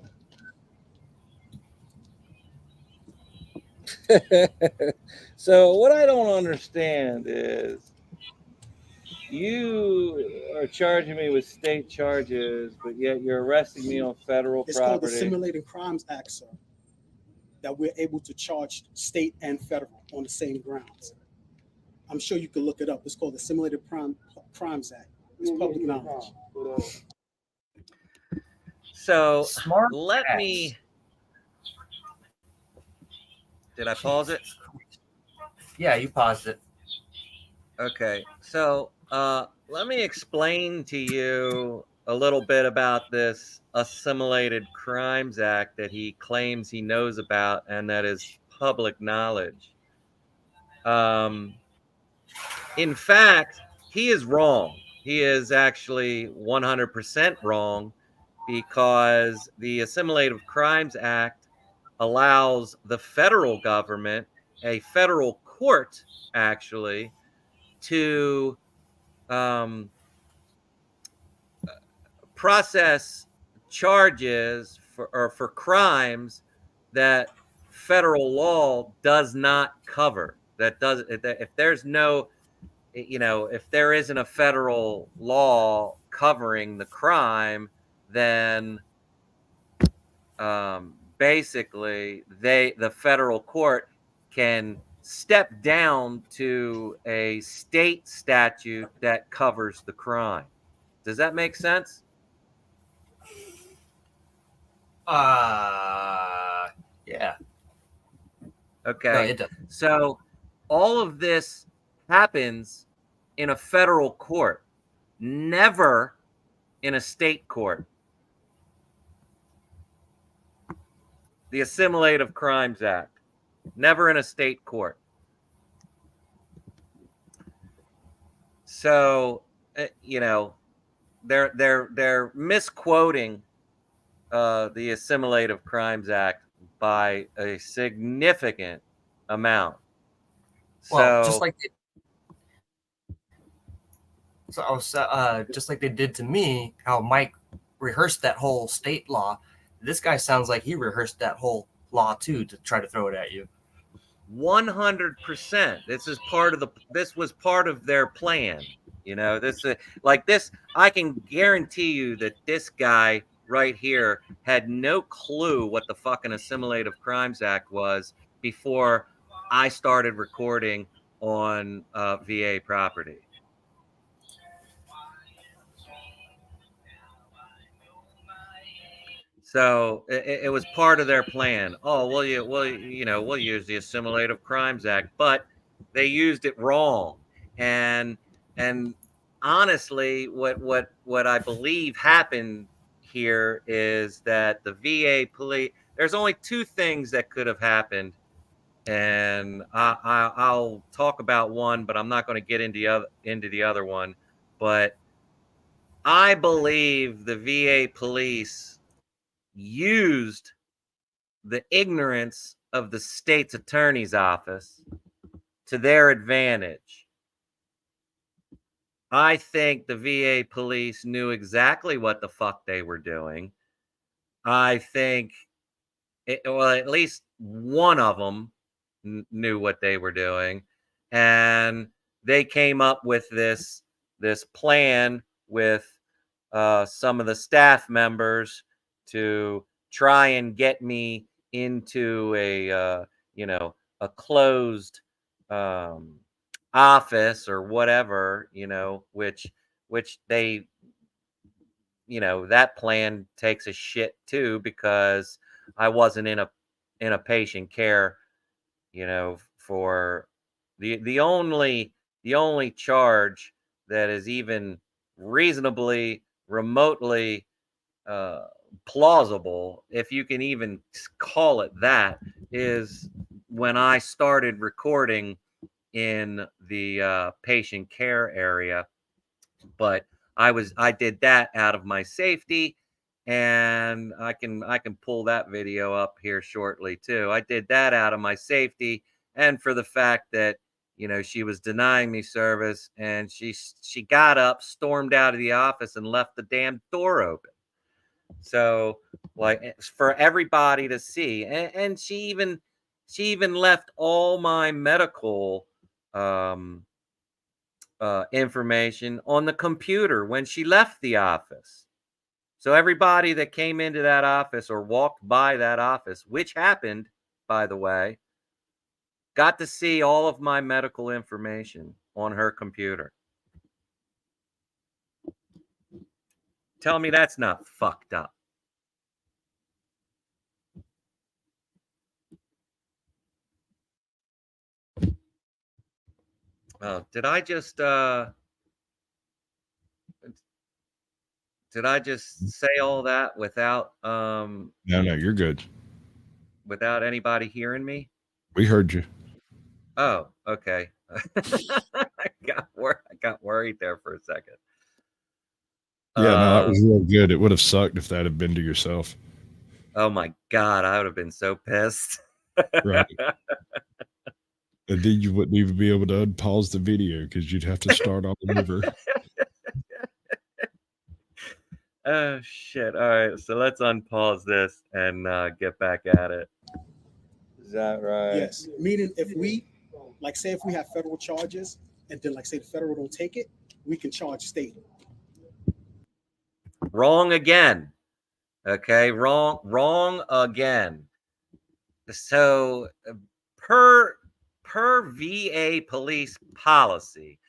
[SPEAKER 19] So what I don't understand is you are charging me with state charges, but yet you're arresting me on federal
[SPEAKER 6] It's called the
[SPEAKER 19] property.
[SPEAKER 6] Simulating Crimes Act, sir. That we're able to charge state and federal on the same grounds. I'm sure you can look it up. It's called the Simulated Crimes Act. It's public knowledge.
[SPEAKER 2] So
[SPEAKER 3] Smart
[SPEAKER 2] let
[SPEAKER 3] ass.
[SPEAKER 2] me. Did I pause it?
[SPEAKER 3] Yeah, you paused it.
[SPEAKER 2] Okay, so let me explain to you a little bit about this Assimilated Crimes Act that he claims he knows about and that is public knowledge. In fact, he is wrong. He is actually 100% wrong, because the Assimilated Crimes Act allows the federal government, a federal court actually, to process charges for crimes that federal law does not cover. If there's no, if there isn't a federal law covering the crime, then basically the federal court can step down to a state statute that covers the crime. Does that make sense?
[SPEAKER 3] Yeah.
[SPEAKER 2] Okay.
[SPEAKER 3] No, it does.
[SPEAKER 2] So all of this happens in a federal court, never in a state court. The Assimilative Crimes Act, never in a state court. So, they're misquoting the Assimilative Crimes Act by a significant amount.
[SPEAKER 3] Well, just like just like they did to me, how Mike rehearsed that whole state law. This guy sounds like he rehearsed that whole law too to try to throw it at you.
[SPEAKER 2] 100%. This was part of their plan. You know, this like this. I can guarantee you that this guy right here had no clue what the fucking Assimilative Crimes Act was before I started recording on VA property. So it was part of their plan. Oh, we'll use the Assimilative Crimes Act, but they used it wrong. And honestly, what I believe happened here is that the VA police. There's only two things that could have happened, and I'll talk about one, but I'm not going to get into the other one. But I believe the VA police used the ignorance of the state's attorney's office to their advantage. I think the VA police knew exactly what the fuck they were doing. I think, at least one of them knew what they were doing, and they came up with this plan with some of the staff members to try and get me into a closed office or whatever, which they, that plan takes a shit too, because I wasn't in a patient care, for the only charge that is even reasonably remotely plausible, if you can even call it that, is when I started recording in the patient care area. But I did that out of my safety, and I can pull that video up here shortly too. I did that out of my safety, and for the fact that she was denying me service, and she got up, stormed out of the office, and left the damn door open. So, like, for everybody to see, and she even left all my medical information on the computer when she left the office. So everybody that came into that office or walked by that office, which happened, by the way, got to see all of my medical information on her computer. Tell me that's not fucked up. Oh, did I just say all that without
[SPEAKER 1] No, you're good.
[SPEAKER 2] without anybody hearing me?
[SPEAKER 1] We heard you.
[SPEAKER 2] Oh, okay. I got worried there for a second.
[SPEAKER 1] Yeah, no, that was real good. It would have sucked if that had been to yourself.
[SPEAKER 2] Oh my God, I would have been so pissed.
[SPEAKER 1] Right. And then you wouldn't even be able to unpause the video because you'd have to start all over.
[SPEAKER 2] Oh shit. All right, so let's unpause this and get back at it. Is that right?
[SPEAKER 6] Yes. Meaning if we, like, say if we have federal charges and then, like, say the federal don't take it, we can charge state.
[SPEAKER 2] Wrong again. Okay, wrong again. So per VA police policy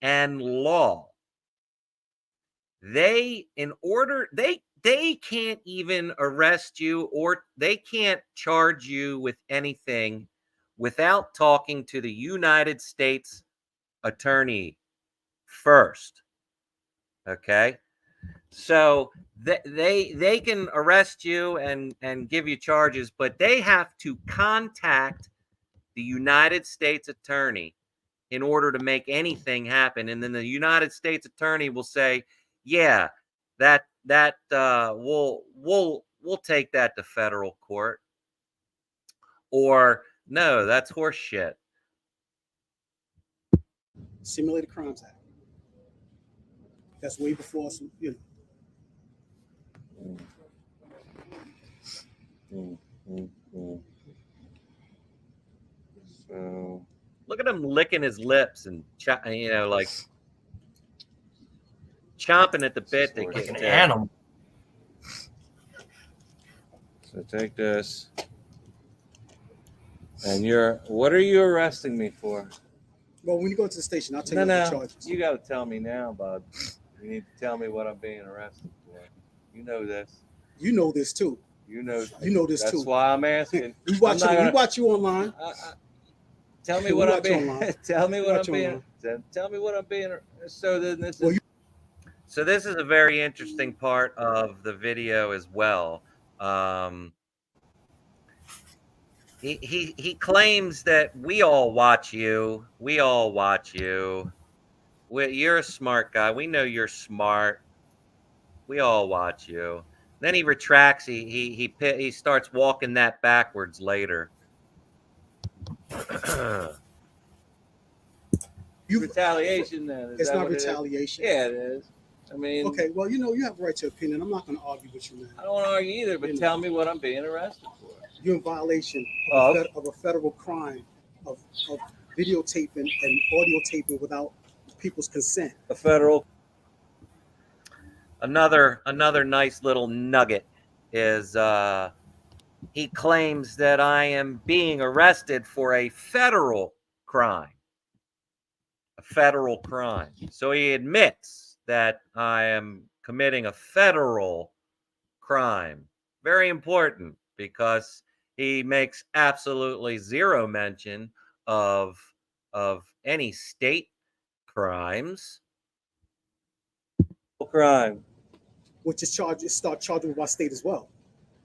[SPEAKER 2] and law, they can't even arrest you, or they can't charge you with anything without talking to the United States attorney first. Okay? So they can arrest you and give you charges, but they have to contact the United States attorney in order to make anything happen. And then the United States attorney will say, yeah, that we'll take that to federal court, or no, that's horse shit.
[SPEAKER 6] Simulated Crimes Act. That's way before us,
[SPEAKER 2] him licking his lips and like chomping at the bit to
[SPEAKER 3] Like
[SPEAKER 2] get
[SPEAKER 3] an
[SPEAKER 2] to
[SPEAKER 3] animal.
[SPEAKER 19] So take this. And what are you arresting me for?
[SPEAKER 6] Well, when you go to the station, I'll tell
[SPEAKER 19] No,
[SPEAKER 6] you what the
[SPEAKER 19] no.
[SPEAKER 6] charges.
[SPEAKER 19] You got to tell me now, bud. You need to tell me what I'm being arrested for. You know this.
[SPEAKER 6] You know this too.
[SPEAKER 19] You know
[SPEAKER 6] this
[SPEAKER 19] That's
[SPEAKER 6] too.
[SPEAKER 19] why I'm asking.
[SPEAKER 6] We watch you online.
[SPEAKER 19] Tell me
[SPEAKER 6] We
[SPEAKER 19] what I'm
[SPEAKER 6] watch you
[SPEAKER 19] being.
[SPEAKER 6] online.
[SPEAKER 19] Tell me
[SPEAKER 6] We
[SPEAKER 19] what
[SPEAKER 6] watch
[SPEAKER 19] I'm
[SPEAKER 6] you
[SPEAKER 19] being. Tell me what I'm being. So then this
[SPEAKER 6] Well,
[SPEAKER 19] is.
[SPEAKER 2] So this is a very interesting part of the video as well. He claims that we all watch you. We all watch you. You're a smart guy. We know you're smart. We all watch you. Then he retracts. He starts walking that backwards later.
[SPEAKER 19] Retaliation then. Is
[SPEAKER 6] It's
[SPEAKER 19] that
[SPEAKER 6] not
[SPEAKER 19] what it is?
[SPEAKER 6] retaliation.
[SPEAKER 19] Yeah, it is. I mean,
[SPEAKER 6] Okay, well, you have a right to opinion. I'm not going to argue with you, man.
[SPEAKER 19] I don't want to argue either, but tell me what I'm being arrested for.
[SPEAKER 6] You're in violation
[SPEAKER 19] Of?
[SPEAKER 6] of a federal crime of videotaping and audio taping without people's consent.
[SPEAKER 19] A federal.
[SPEAKER 2] Another nice little nugget is he claims that I am being arrested for a federal crime. A federal crime. So he admits that I am committing a federal crime. Very important, because he makes absolutely zero mention of any state crimes.
[SPEAKER 19] Crime.
[SPEAKER 6] Which is start charging with our state as well.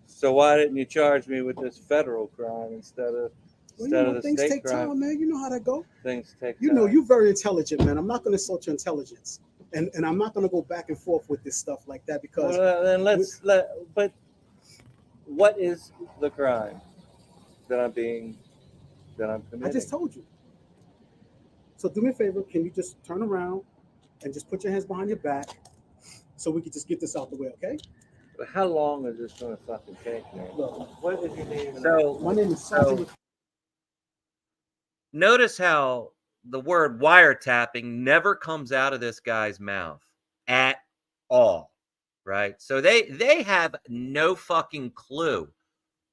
[SPEAKER 19] So why didn't you charge me with this federal crime instead of the
[SPEAKER 6] Things
[SPEAKER 19] state
[SPEAKER 6] take
[SPEAKER 19] crime?
[SPEAKER 6] time, man. You know how that go.
[SPEAKER 19] Things take
[SPEAKER 6] You
[SPEAKER 19] time.
[SPEAKER 6] know, you're very intelligent, man. I'm not going to insult your intelligence, and I'm not going to go back and forth with this stuff like that because.
[SPEAKER 19] Well, then but what is the crime that I'm committing?
[SPEAKER 6] I just told you. So do me a favor. Can you just turn around and just put your hands behind your back so we can just get this out the way, okay?
[SPEAKER 19] But how long is this going to fucking take, man?
[SPEAKER 6] Look,
[SPEAKER 19] What is your name?
[SPEAKER 6] my name is Sergeant.
[SPEAKER 2] Notice how the word wiretapping never comes out of this guy's mouth at all, right? So they have no fucking clue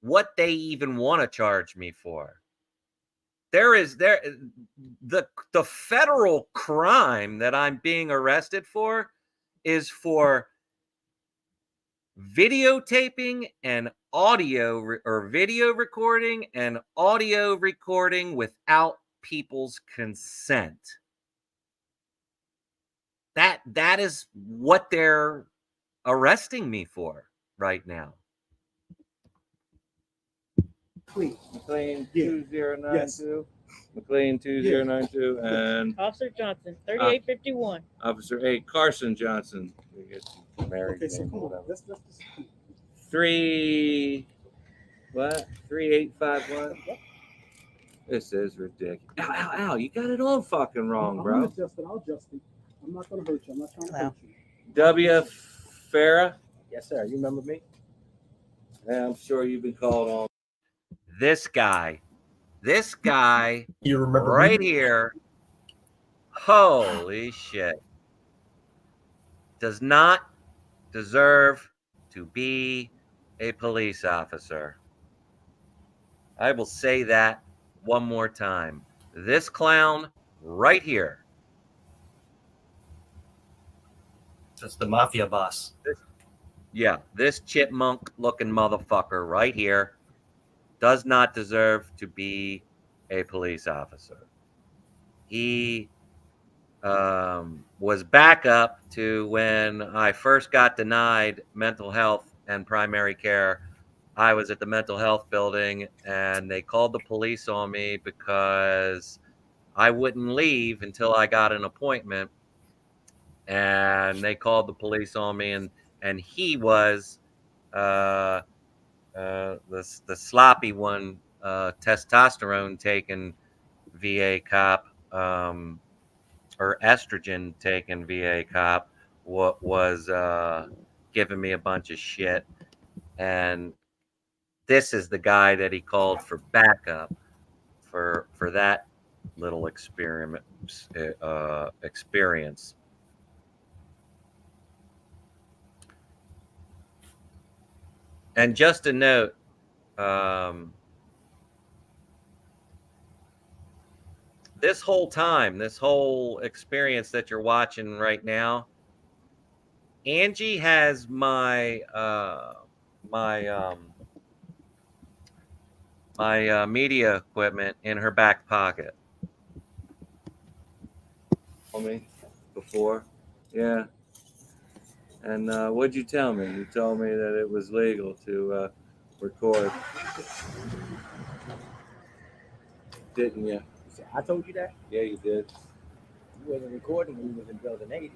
[SPEAKER 2] what they even want to charge me for. The federal crime that I'm being arrested for is for videotaping and video recording and audio recording without people's consent. That is what they're arresting me for right now.
[SPEAKER 19] McLean 2092. McLean 2092 and
[SPEAKER 20] Officer Johnson, 3851.
[SPEAKER 19] Officer 8 Carson Johnson. We get married.
[SPEAKER 6] Okay, so
[SPEAKER 19] name,
[SPEAKER 6] come on.
[SPEAKER 19] whatever.
[SPEAKER 6] Let's
[SPEAKER 19] 3851. This is ridiculous. Ow, you got it all fucking wrong, bro.
[SPEAKER 6] I'll adjust it. I'm not going to hurt you. I'm not trying to hurt you.
[SPEAKER 19] W. Farah.
[SPEAKER 13] Yes, sir. You remember me?
[SPEAKER 19] Yeah, I'm sure you've been called on.
[SPEAKER 2] This guy,
[SPEAKER 13] You remember
[SPEAKER 2] right
[SPEAKER 13] me?
[SPEAKER 2] here, holy shit, does not deserve to be a police officer. I will say that one more time. This clown right here.
[SPEAKER 3] That's the mafia boss.
[SPEAKER 2] This chipmunk looking motherfucker right here does not deserve to be a police officer. He was backup to when I first got denied mental health and primary care. I was at the mental health building and they called the police on me because I wouldn't leave until I got an appointment. And they called the police on me, and he was the sloppy one, testosterone taking VA cop, or estrogen taking VA cop, was giving me a bunch of shit. And this is the guy that he called for backup for that little experience. And just a note, this whole time, this whole experience that you're watching right now, Angie has my media equipment in her back pocket. Told me before, yeah. And what'd you tell me? You told me that it was legal to record, didn't you?
[SPEAKER 14] I told you that?
[SPEAKER 2] Yeah, you did.
[SPEAKER 14] You wasn't recording when you was in Building 80.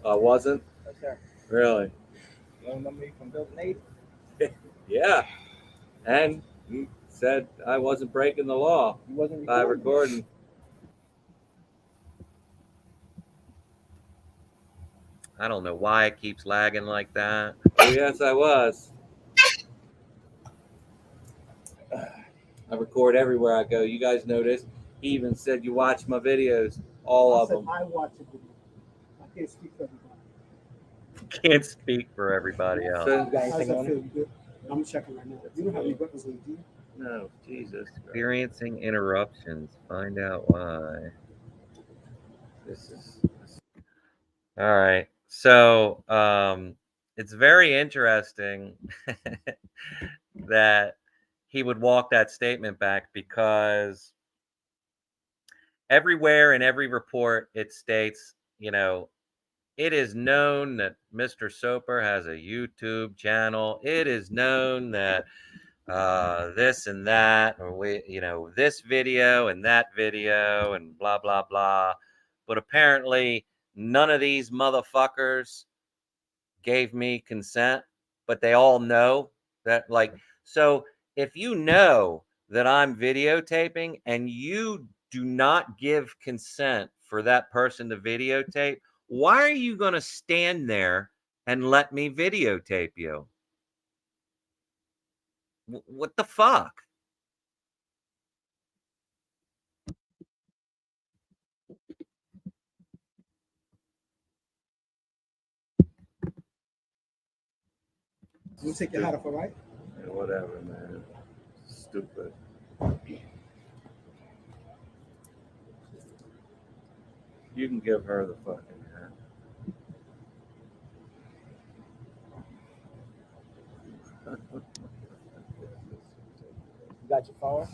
[SPEAKER 2] I wasn't?
[SPEAKER 14] Yes, sir.
[SPEAKER 2] Really?
[SPEAKER 14] You don't remember me from Building 80?
[SPEAKER 2] Yeah. And you said I wasn't breaking the law
[SPEAKER 14] You wasn't
[SPEAKER 2] by
[SPEAKER 14] recording.
[SPEAKER 2] recording. I don't know why it keeps lagging like that. Oh, yes, I was. I record everywhere I go. You guys know this. He even said you watch my videos, all of them.
[SPEAKER 6] I watch it. I can't speak for everybody.
[SPEAKER 2] Can't speak for everybody else.
[SPEAKER 14] You got
[SPEAKER 6] How's
[SPEAKER 14] anything
[SPEAKER 6] that
[SPEAKER 14] on
[SPEAKER 6] feel?
[SPEAKER 14] it?
[SPEAKER 6] You good? I'm checking right now. You don't have any weapons on you, do you?
[SPEAKER 2] No, Jesus. Experiencing interruptions. Find out why. This is all right. So it's very interesting that he would walk that statement back, because everywhere in every report it states, you know, it is known that Mr. Soper has a YouTube channel. It is known that this and that, or this video and that video and blah, blah, blah. But apparently none of these motherfuckers gave me consent, but they all know that, like, so if you know that I'm videotaping and you do not give consent for that person to videotape, why are you going to stand there and let me videotape you? What the fuck?
[SPEAKER 6] You take your hat off, all right?
[SPEAKER 2] Yeah, whatever, man. Stupid. You can give her the fucking hat.
[SPEAKER 14] You got your phone?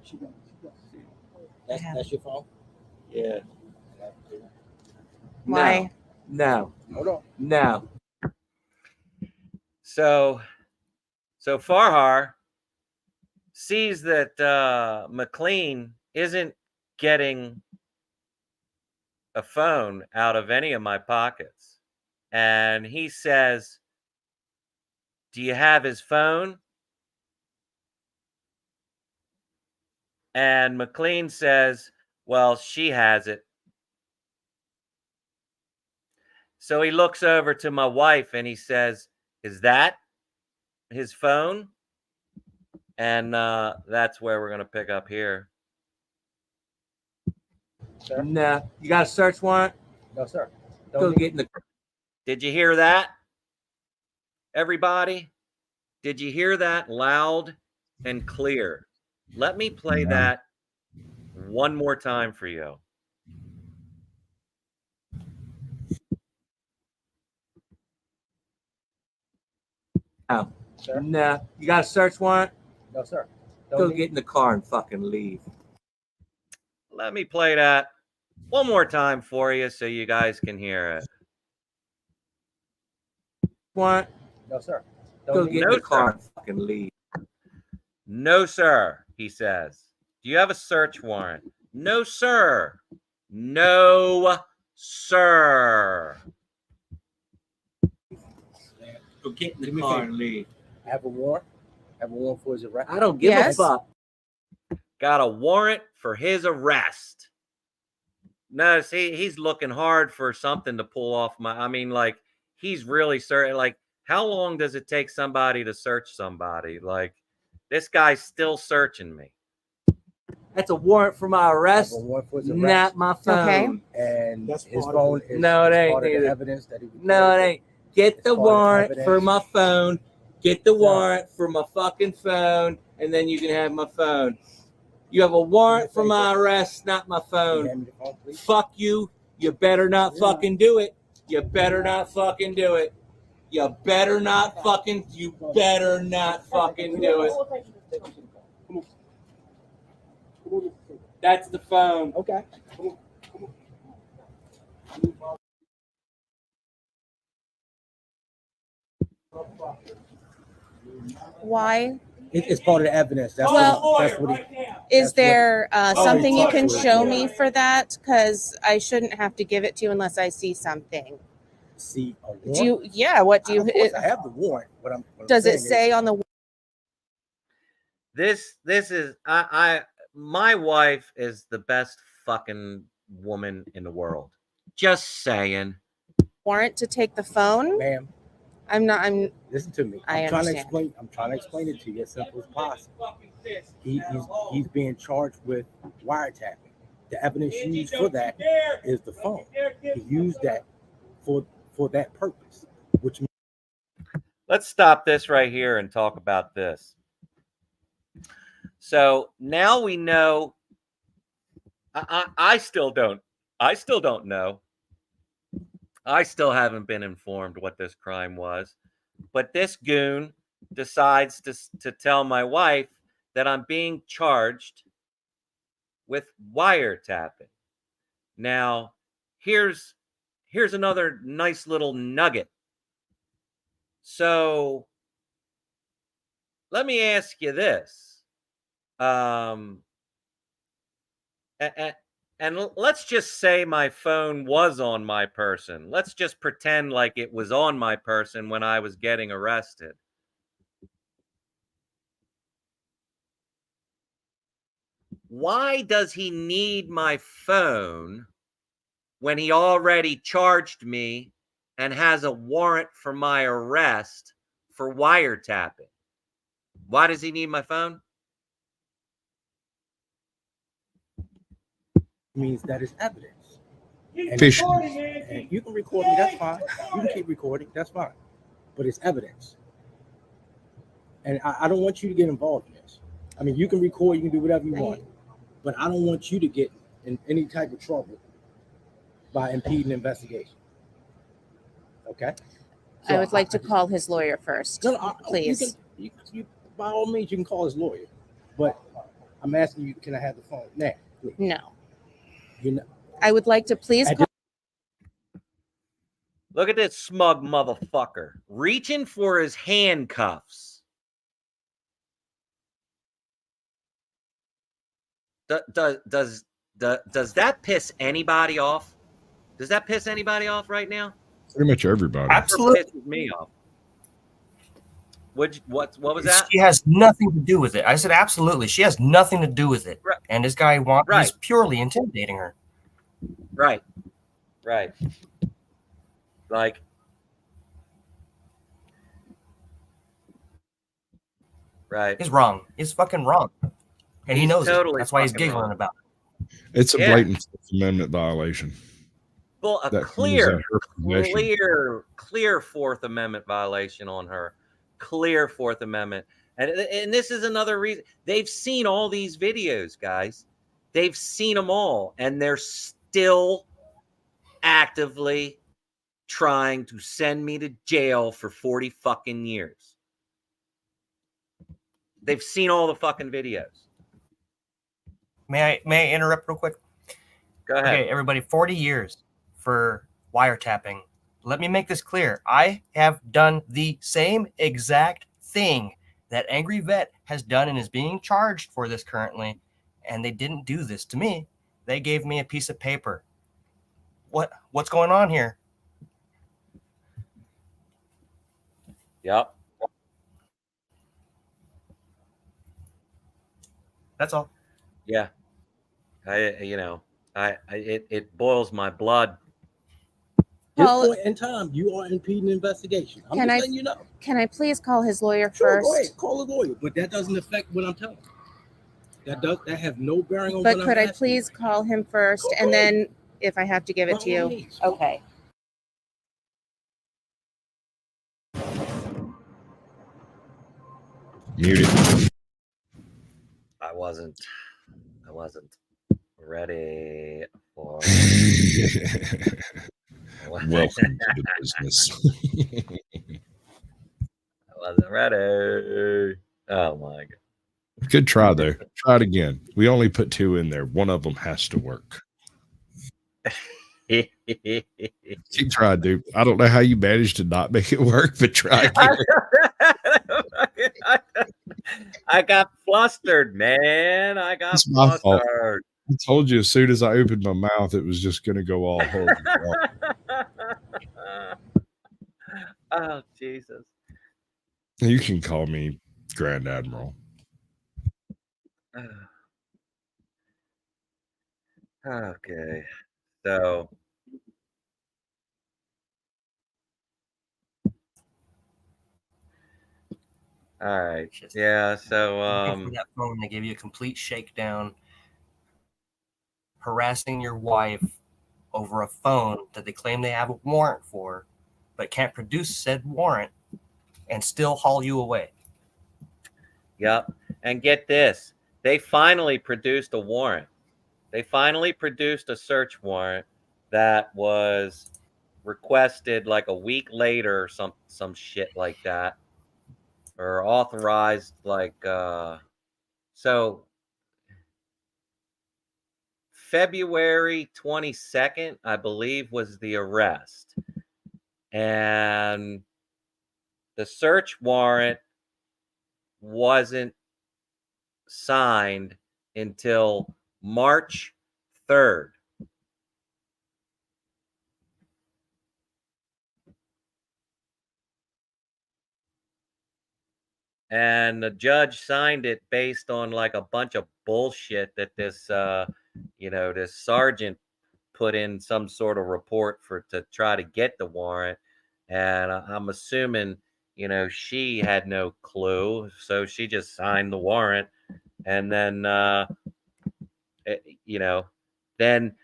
[SPEAKER 6] She got.
[SPEAKER 14] That's your phone?
[SPEAKER 2] Yeah.
[SPEAKER 10] Why?
[SPEAKER 2] No.
[SPEAKER 14] Hold on.
[SPEAKER 2] No. So Farhar sees that McLean isn't getting a phone out of any of my pockets. And he says, "Do you have his phone?" And McLean says, "Well, she has it." So he looks over to my wife and he says, "Is that his phone?" And that's where we're going to pick up here.
[SPEAKER 14] Sir?
[SPEAKER 2] No. You got a search warrant?
[SPEAKER 14] No, sir.
[SPEAKER 2] Go get in the... Did you hear that? Everybody? Did you hear that loud and clear? Let me play that one more time for you. No.
[SPEAKER 14] Sir?
[SPEAKER 2] No. You got a search warrant?
[SPEAKER 14] No, sir.
[SPEAKER 2] Go get in the car and fucking leave. Let me play that one more time for you so you guys can hear it. What?
[SPEAKER 14] No, sir.
[SPEAKER 2] Go get in the car and fucking leave. No, sir, he says. Do you have a search warrant? No, sir. No, sir. Go get in the car and leave.
[SPEAKER 14] I have a warrant. I have a warrant for his arrest.
[SPEAKER 2] I don't give a fuck. Got a warrant for his arrest. Notice he's looking hard for something to pull off my. I mean, like, he's really certain. Like, how long does it take somebody to search somebody? Like, this guy's still searching me.
[SPEAKER 21] That's a warrant for my arrest,
[SPEAKER 22] A warrant for his arrest.
[SPEAKER 21] not my phone.
[SPEAKER 22] And
[SPEAKER 6] That's
[SPEAKER 22] his
[SPEAKER 6] part of
[SPEAKER 22] phone
[SPEAKER 6] it.
[SPEAKER 22] is,
[SPEAKER 21] No, it
[SPEAKER 22] is
[SPEAKER 21] ain't
[SPEAKER 22] part of the
[SPEAKER 21] neither.
[SPEAKER 22] evidence that he
[SPEAKER 21] No, it ain't. Get the
[SPEAKER 22] part of
[SPEAKER 21] warrant
[SPEAKER 22] evidence.
[SPEAKER 21] for my phone. Get the warrant for my fucking phone, and then you can have my phone. You have a warrant for my arrest, not my phone.
[SPEAKER 22] Hand me the phone, please.
[SPEAKER 21] Fuck you. You better not fucking do it. You better not fucking do it. You better not fucking do it. That's the phone.
[SPEAKER 22] Okay.
[SPEAKER 23] Why?
[SPEAKER 22] It's part of the evidence. That's
[SPEAKER 23] Well,
[SPEAKER 22] that's what he.
[SPEAKER 23] Is
[SPEAKER 22] that's
[SPEAKER 23] there
[SPEAKER 22] what-
[SPEAKER 23] something you can
[SPEAKER 22] talk to
[SPEAKER 23] show
[SPEAKER 22] him.
[SPEAKER 23] me for that? Because I shouldn't have to give it to you unless I see something.
[SPEAKER 22] See a warrant?
[SPEAKER 23] Do you? Yeah. What do you?
[SPEAKER 22] Of course, I have the warrant. What I'm
[SPEAKER 23] Does it
[SPEAKER 22] saying
[SPEAKER 23] say
[SPEAKER 22] is,
[SPEAKER 23] on the?
[SPEAKER 2] This is my wife is the best fucking woman in the world. Just saying.
[SPEAKER 23] Warrant to take the phone?
[SPEAKER 22] Ma'am,
[SPEAKER 23] I'm not. I'm.
[SPEAKER 22] listen to me.
[SPEAKER 23] I
[SPEAKER 22] I'm trying to
[SPEAKER 23] understand.
[SPEAKER 22] explain. I'm trying to explain it to you as simple as possible. He's being charged with wiretapping. The evidence used for that is the phone. He used that for that purpose, which means
[SPEAKER 2] Let's stop this right here and talk about this. So now we know. I still don't know. I still haven't been informed what this crime was. But this goon decides to tell my wife that I'm being charged with wiretapping. Now, here's another nice little nugget. So let me ask you this. And let's just say my phone was on my person. Let's just pretend like it was on my person when I was getting arrested. Why does he need my phone when he already charged me and has a warrant for my arrest for wiretapping? Why does he need my phone?
[SPEAKER 22] means that is evidence. And,
[SPEAKER 1] Fish.
[SPEAKER 22] and you can record me, that's fine. You can keep recording, that's fine. But it's evidence. And I don't want you to get involved in this. I mean, you can record, you can do whatever you want. But I don't want you to get in any type of trouble by impeding the investigation. Okay?
[SPEAKER 23] I would like to call his lawyer first, please.
[SPEAKER 22] You, by all means, you can call his lawyer. But I'm asking you, can I have the phone now? Please.
[SPEAKER 23] No.
[SPEAKER 22] You know,
[SPEAKER 23] I would like to please call.
[SPEAKER 2] Look at this smug motherfucker reaching for his handcuffs. Does that piss anybody off? Does that piss anybody off right now?
[SPEAKER 1] Pretty much everybody.
[SPEAKER 3] Absolutely.
[SPEAKER 2] It pisses me off. What was that?
[SPEAKER 3] She has nothing to do with it. I said absolutely. She has nothing to do with it.
[SPEAKER 2] Right.
[SPEAKER 3] And this guy he's purely intimidating her.
[SPEAKER 2] Right. Right. Like, right.
[SPEAKER 3] He's wrong. He's fucking wrong. And he knows
[SPEAKER 2] totally
[SPEAKER 3] it. That's why he's
[SPEAKER 2] fucking
[SPEAKER 3] giggling
[SPEAKER 2] wrong.
[SPEAKER 3] about it.
[SPEAKER 1] It's a blatant Fifth Amendment violation.
[SPEAKER 2] Well, a
[SPEAKER 1] That
[SPEAKER 2] clear,
[SPEAKER 1] comes at her possession.
[SPEAKER 2] clear Fourth Amendment violation on her. Clear Fourth Amendment. And this is another reason. They've seen all these videos, guys. They've seen them all. And they're still actively trying to send me to jail for 40 fucking years. They've seen all the fucking videos.
[SPEAKER 3] May I interrupt real quick?
[SPEAKER 2] Go ahead.
[SPEAKER 3] Okay, everybody, 40 years for wiretapping. Let me make this clear. I have done the same exact thing that Angry Vet has done and is being charged for this currently, and they didn't do this to me. They gave me a piece of paper. What's going on here?
[SPEAKER 2] Yep.
[SPEAKER 3] That's all.
[SPEAKER 2] Yeah. It boils my blood.
[SPEAKER 22] This
[SPEAKER 23] Paul-
[SPEAKER 22] point in time, you are impeding the investigation. I'm
[SPEAKER 23] Can
[SPEAKER 22] just
[SPEAKER 23] I-
[SPEAKER 22] letting you know.
[SPEAKER 23] Can I please call his lawyer
[SPEAKER 22] Sure,
[SPEAKER 23] first?
[SPEAKER 22] go ahead, call a lawyer, but that doesn't affect what I'm telling you. That have no bearing on
[SPEAKER 23] But
[SPEAKER 22] what
[SPEAKER 23] could
[SPEAKER 22] I'm
[SPEAKER 23] I
[SPEAKER 22] asking.
[SPEAKER 23] please call him first
[SPEAKER 22] Go
[SPEAKER 23] and
[SPEAKER 22] ahead.
[SPEAKER 23] then if I have to give it to you?
[SPEAKER 22] Please.
[SPEAKER 23] Okay.
[SPEAKER 1] Muted.
[SPEAKER 2] I wasn't ready for.
[SPEAKER 1] Welcome to the business.
[SPEAKER 2] I wasn't ready. Oh my god.
[SPEAKER 1] Good try there. Try it again. We only put 2 in there. One of them has to work. Keep trying, dude. I don't know how you managed to not make it work, but try again.
[SPEAKER 2] I got flustered, man. I got
[SPEAKER 1] It's my fault.
[SPEAKER 2] flustered.
[SPEAKER 1] I told you as soon as I opened my mouth, it was just going to go all horrible.
[SPEAKER 2] Oh, Jesus.
[SPEAKER 1] You can call me Grand Admiral.
[SPEAKER 2] Okay. So all right. Yeah, so
[SPEAKER 3] From that phone, they gave you a complete shakedown, harassing your wife over a phone that they claim they have a warrant for, but can't produce said warrant and still haul you away.
[SPEAKER 2] yep. And get this. They finally produced a warrant. They finally produced a search warrant that was requested like a week later or some shit like that. Or authorized like so February 22nd, I believe, was the arrest. And the search warrant wasn't signed until March 3rd. And the judge signed it based on like a bunch of bullshit that this this sergeant put in some sort of report to try to get the warrant. And I'm assuming, she had no clue, so she just signed the warrant. And then then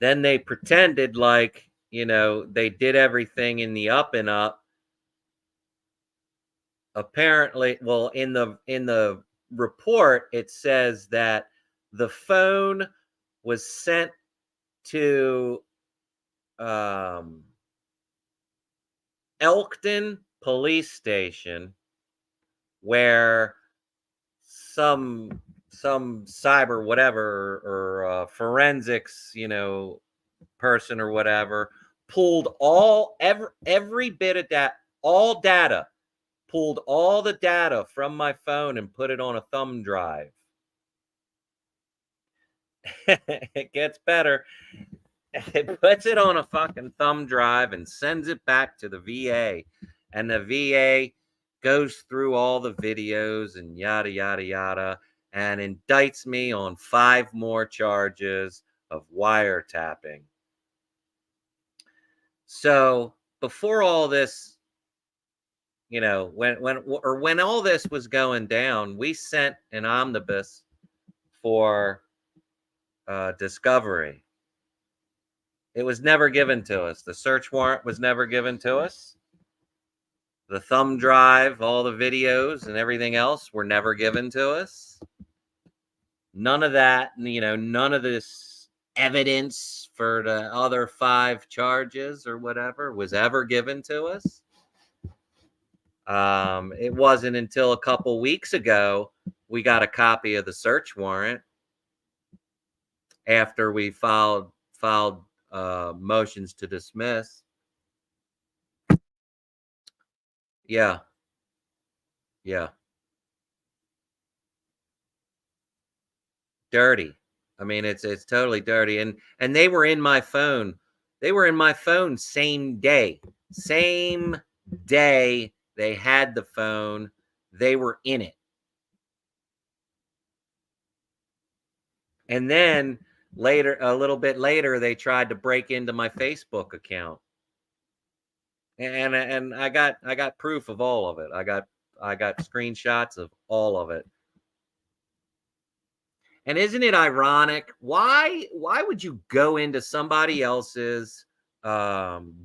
[SPEAKER 2] they pretended like, they did everything in the up and up. Apparently, well, in the report, it says that the phone was sent to Elkton Police Station, where some cyber whatever or forensics person or whatever pulled every bit of that, all data, pulled all the data from my phone and put it on a thumb drive. It gets better. It puts it on a fucking thumb drive and sends it back to the VA. And the VA goes through all the videos and yada, yada, yada, and indicts me on 5 more charges of wiretapping. So before all this, when all this was going down, we sent an omnibus for discovery. It was never given to us. The search warrant was never given to us. The thumb drive, all the videos and everything else were never given to us. None of that, none of this evidence for the other 5 charges or whatever was ever given to us. It wasn't until a couple weeks ago we got a copy of the search warrant after we filed motions to dismiss. Yeah. Dirty. I mean, it's totally dirty. And they were in my phone. They were in my phone same day. Same day they had the phone. They were in it. And then later, a little bit later, they tried to break into my Facebook account. And I got proof of all of it. I got screenshots of all of it. And isn't it ironic? Why would you go into somebody else's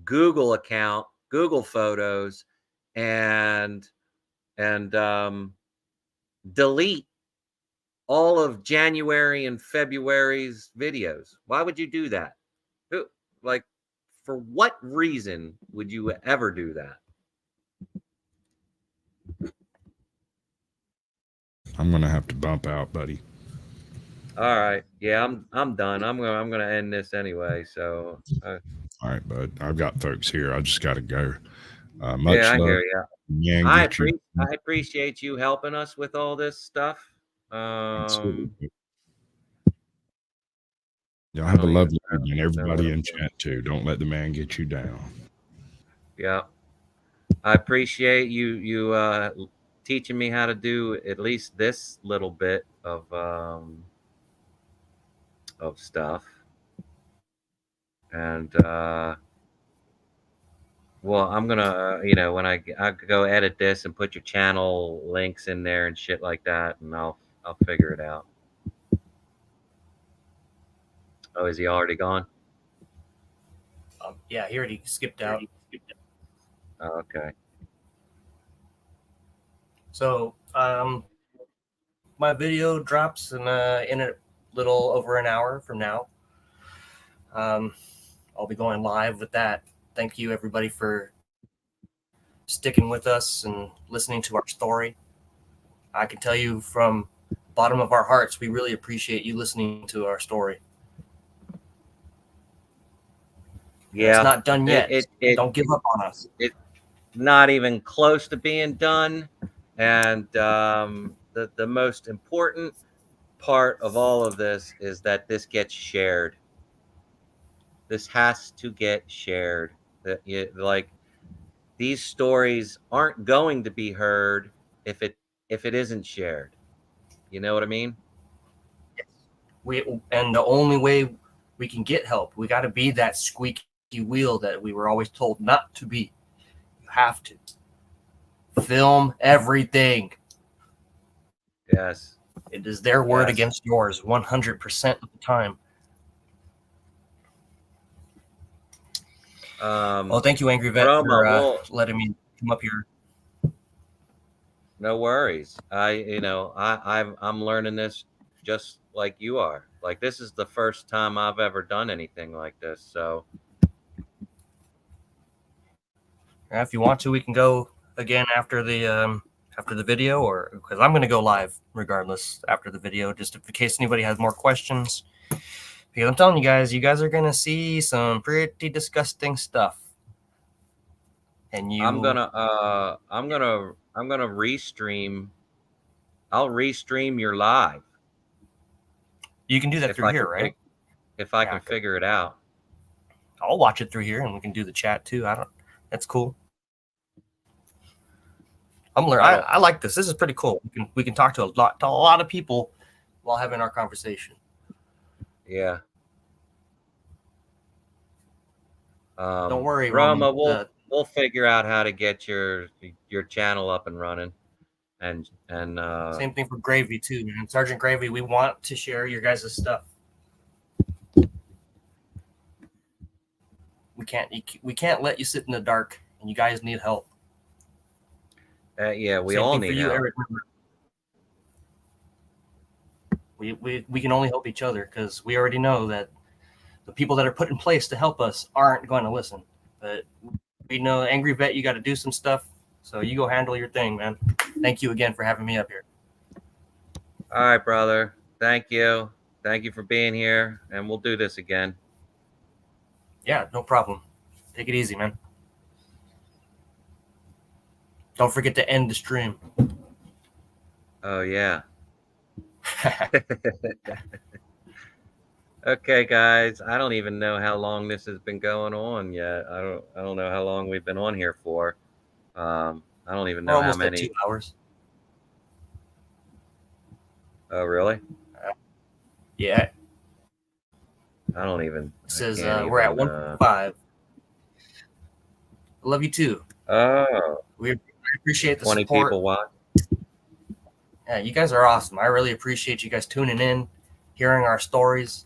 [SPEAKER 2] Google account, Google Photos, and delete all of January and February's videos? Why would you do that? Like, for what reason would you ever do that?
[SPEAKER 1] I'm gonna have to bump out, buddy.
[SPEAKER 2] All right. Yeah, I'm done. I'm gonna end this anyway. So.
[SPEAKER 1] All right, bud. I've got folks here. I just got to go. Much
[SPEAKER 2] Yeah, I
[SPEAKER 1] love.
[SPEAKER 2] hear you.
[SPEAKER 1] Man,
[SPEAKER 2] I
[SPEAKER 1] get you-
[SPEAKER 2] appreciate you helping us with all this stuff.
[SPEAKER 1] Absolutely. Y'all
[SPEAKER 2] I
[SPEAKER 1] have a
[SPEAKER 2] don't even
[SPEAKER 1] lovely
[SPEAKER 2] know-
[SPEAKER 1] evening.
[SPEAKER 2] know what
[SPEAKER 1] Everybody
[SPEAKER 2] I'm
[SPEAKER 1] in chat too. Don't let the man get you down.
[SPEAKER 2] Yeah, I appreciate you teaching me how to do at least this little bit of stuff. And well, I'm gonna when I go edit this and put your channel links in there and shit like that, and I'll figure it out. Oh, is he already gone?
[SPEAKER 3] Yeah, he already skipped out.
[SPEAKER 2] Oh, okay.
[SPEAKER 3] So, my video drops in a little over an hour from now. I'll be going live with that. Thank you, everybody, for sticking with us and listening to our story. I can tell you from the bottom of our hearts, we really appreciate you listening to our story.
[SPEAKER 2] Yeah,
[SPEAKER 3] It's not done yet.
[SPEAKER 2] It
[SPEAKER 3] Don't give up on us.
[SPEAKER 2] It's not even close to being done. And the most important part of all of this is that this gets shared. This has to get shared. Like, these stories aren't going to be heard if it isn't shared. You know what I mean?
[SPEAKER 3] And the only way we can get help, we got to be that squeaky wheel that we were always told not to be. You have to film everything.
[SPEAKER 2] Yes.
[SPEAKER 3] It is their word
[SPEAKER 2] Yes.
[SPEAKER 3] against yours 100% of the time. Well, thank you, Angry Vet,
[SPEAKER 2] Roma,
[SPEAKER 3] for letting me come up here.
[SPEAKER 2] No worries. I'm learning this just like you are. Like, this is the first time I've ever done anything like this. So
[SPEAKER 3] If you want to, we can go again after the video, or because I'm going to go live regardless after the video, just in case anybody has more questions. Because I'm telling you guys are going to see some pretty disgusting stuff. And
[SPEAKER 2] I'm gonna restream. I'll restream your live.
[SPEAKER 3] You can do that
[SPEAKER 2] if
[SPEAKER 3] through
[SPEAKER 2] I
[SPEAKER 3] here,
[SPEAKER 2] can
[SPEAKER 3] right?
[SPEAKER 2] If I can figure it out.
[SPEAKER 3] I'll watch it through here, and we can do the chat too. That's cool. I'm learning. I like this. This is pretty cool. We can talk to a lot of people while having our conversation.
[SPEAKER 2] Yeah.
[SPEAKER 3] Don't worry,
[SPEAKER 2] Roma.
[SPEAKER 3] Roman.
[SPEAKER 2] We'll figure out how to get your channel up and running, and
[SPEAKER 3] Same thing for Gravy too, man. Sergeant Gravy, we want to share your guys' stuff. We can't let you sit in the dark, and you guys need help.
[SPEAKER 2] Yeah, we
[SPEAKER 3] Same
[SPEAKER 2] all
[SPEAKER 3] thing for
[SPEAKER 2] need
[SPEAKER 3] you,
[SPEAKER 2] help.
[SPEAKER 3] Eric. We can only help each other because we already know that the people that are put in place to help us aren't going to listen. But we know, Angry Vet, you got to do some stuff. So you go handle your thing, man. Thank you again for having me up here.
[SPEAKER 2] All right, brother. Thank you. Thank you for being here, and we'll do this again.
[SPEAKER 3] Yeah, no problem. Take it easy, man. Don't forget to end the stream.
[SPEAKER 2] Oh yeah. Okay, guys. I don't even know how long this has been going on yet. I don't know how long we've been on here for. I don't even know
[SPEAKER 3] We're
[SPEAKER 2] how
[SPEAKER 3] almost at
[SPEAKER 2] many.
[SPEAKER 3] 2 hours.
[SPEAKER 2] Oh really?
[SPEAKER 3] Yeah.
[SPEAKER 2] I don't even.
[SPEAKER 3] It says
[SPEAKER 2] I can't
[SPEAKER 3] we're at
[SPEAKER 2] even,
[SPEAKER 3] 1.5. I love you too.
[SPEAKER 2] Oh.
[SPEAKER 3] We appreciate the
[SPEAKER 2] 20
[SPEAKER 3] support.
[SPEAKER 2] people watch.
[SPEAKER 3] Yeah, you guys are awesome. I really appreciate you guys tuning in. hearing our stories.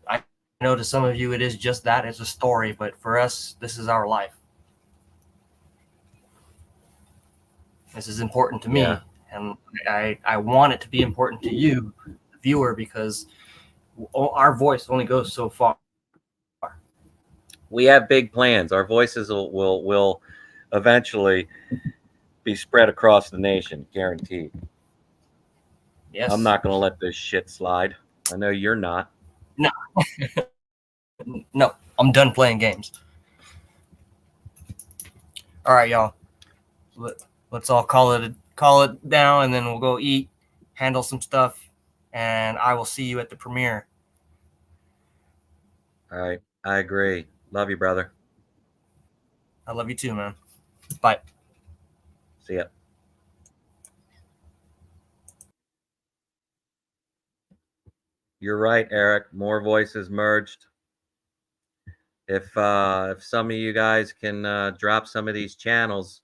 [SPEAKER 3] I know to some of you it is just that, it's a story, but for us, this is our life. This is important to me,
[SPEAKER 2] Yeah.
[SPEAKER 3] and I want it to be important to you, the viewer, because our voice only goes so far.
[SPEAKER 2] We have big plans. Our voices will eventually be spread across the nation, guaranteed.
[SPEAKER 3] Yes.
[SPEAKER 2] I'm not going to let this shit slide. I know you're not.
[SPEAKER 3] No. No, I'm done playing games. All right, y'all. Let's all call it down, and then we'll go eat, handle some stuff, and I will see you at the premiere.
[SPEAKER 2] All right. I agree. Love you, brother.
[SPEAKER 3] I love you too, man. Bye.
[SPEAKER 2] See ya. You're right, Eric. More voices merged. If some of you guys can drop some of these channels,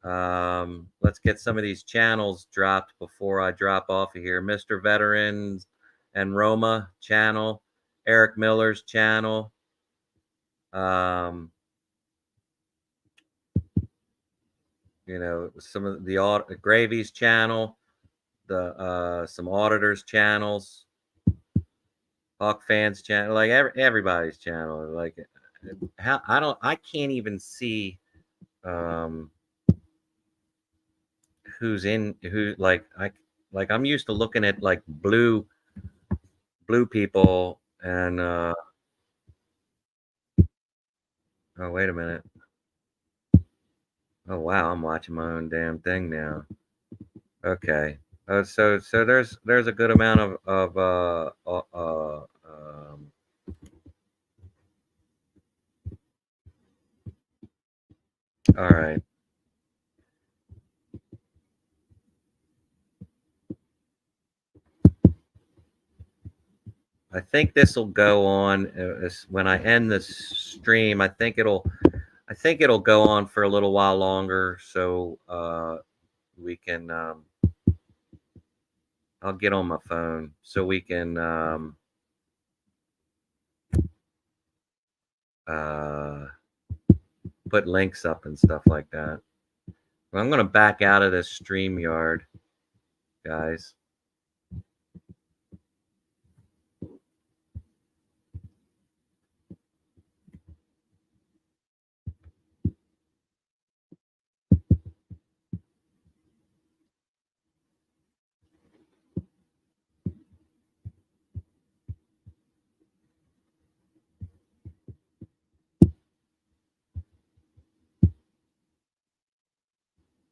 [SPEAKER 2] let's get some of these channels dropped before I drop off of here. Mr. Veterans and Roma channel, Eric Miller's channel. You know, some of the Gravy's channel, the some auditors channels, Hawk Fans channel, like everybody's channel. Like, how I can't even see who's in who. Like I'm used to looking at like blue people and oh, wait a minute. Oh wow, I'm watching my own damn thing now. Okay. So there's a good amount of all right. I think this will go on when I end this stream. I think it'll go on for a little while longer, so we can. I'll get on my phone so we can put links up and stuff like that. Well, I'm going to back out of this StreamYard, guys.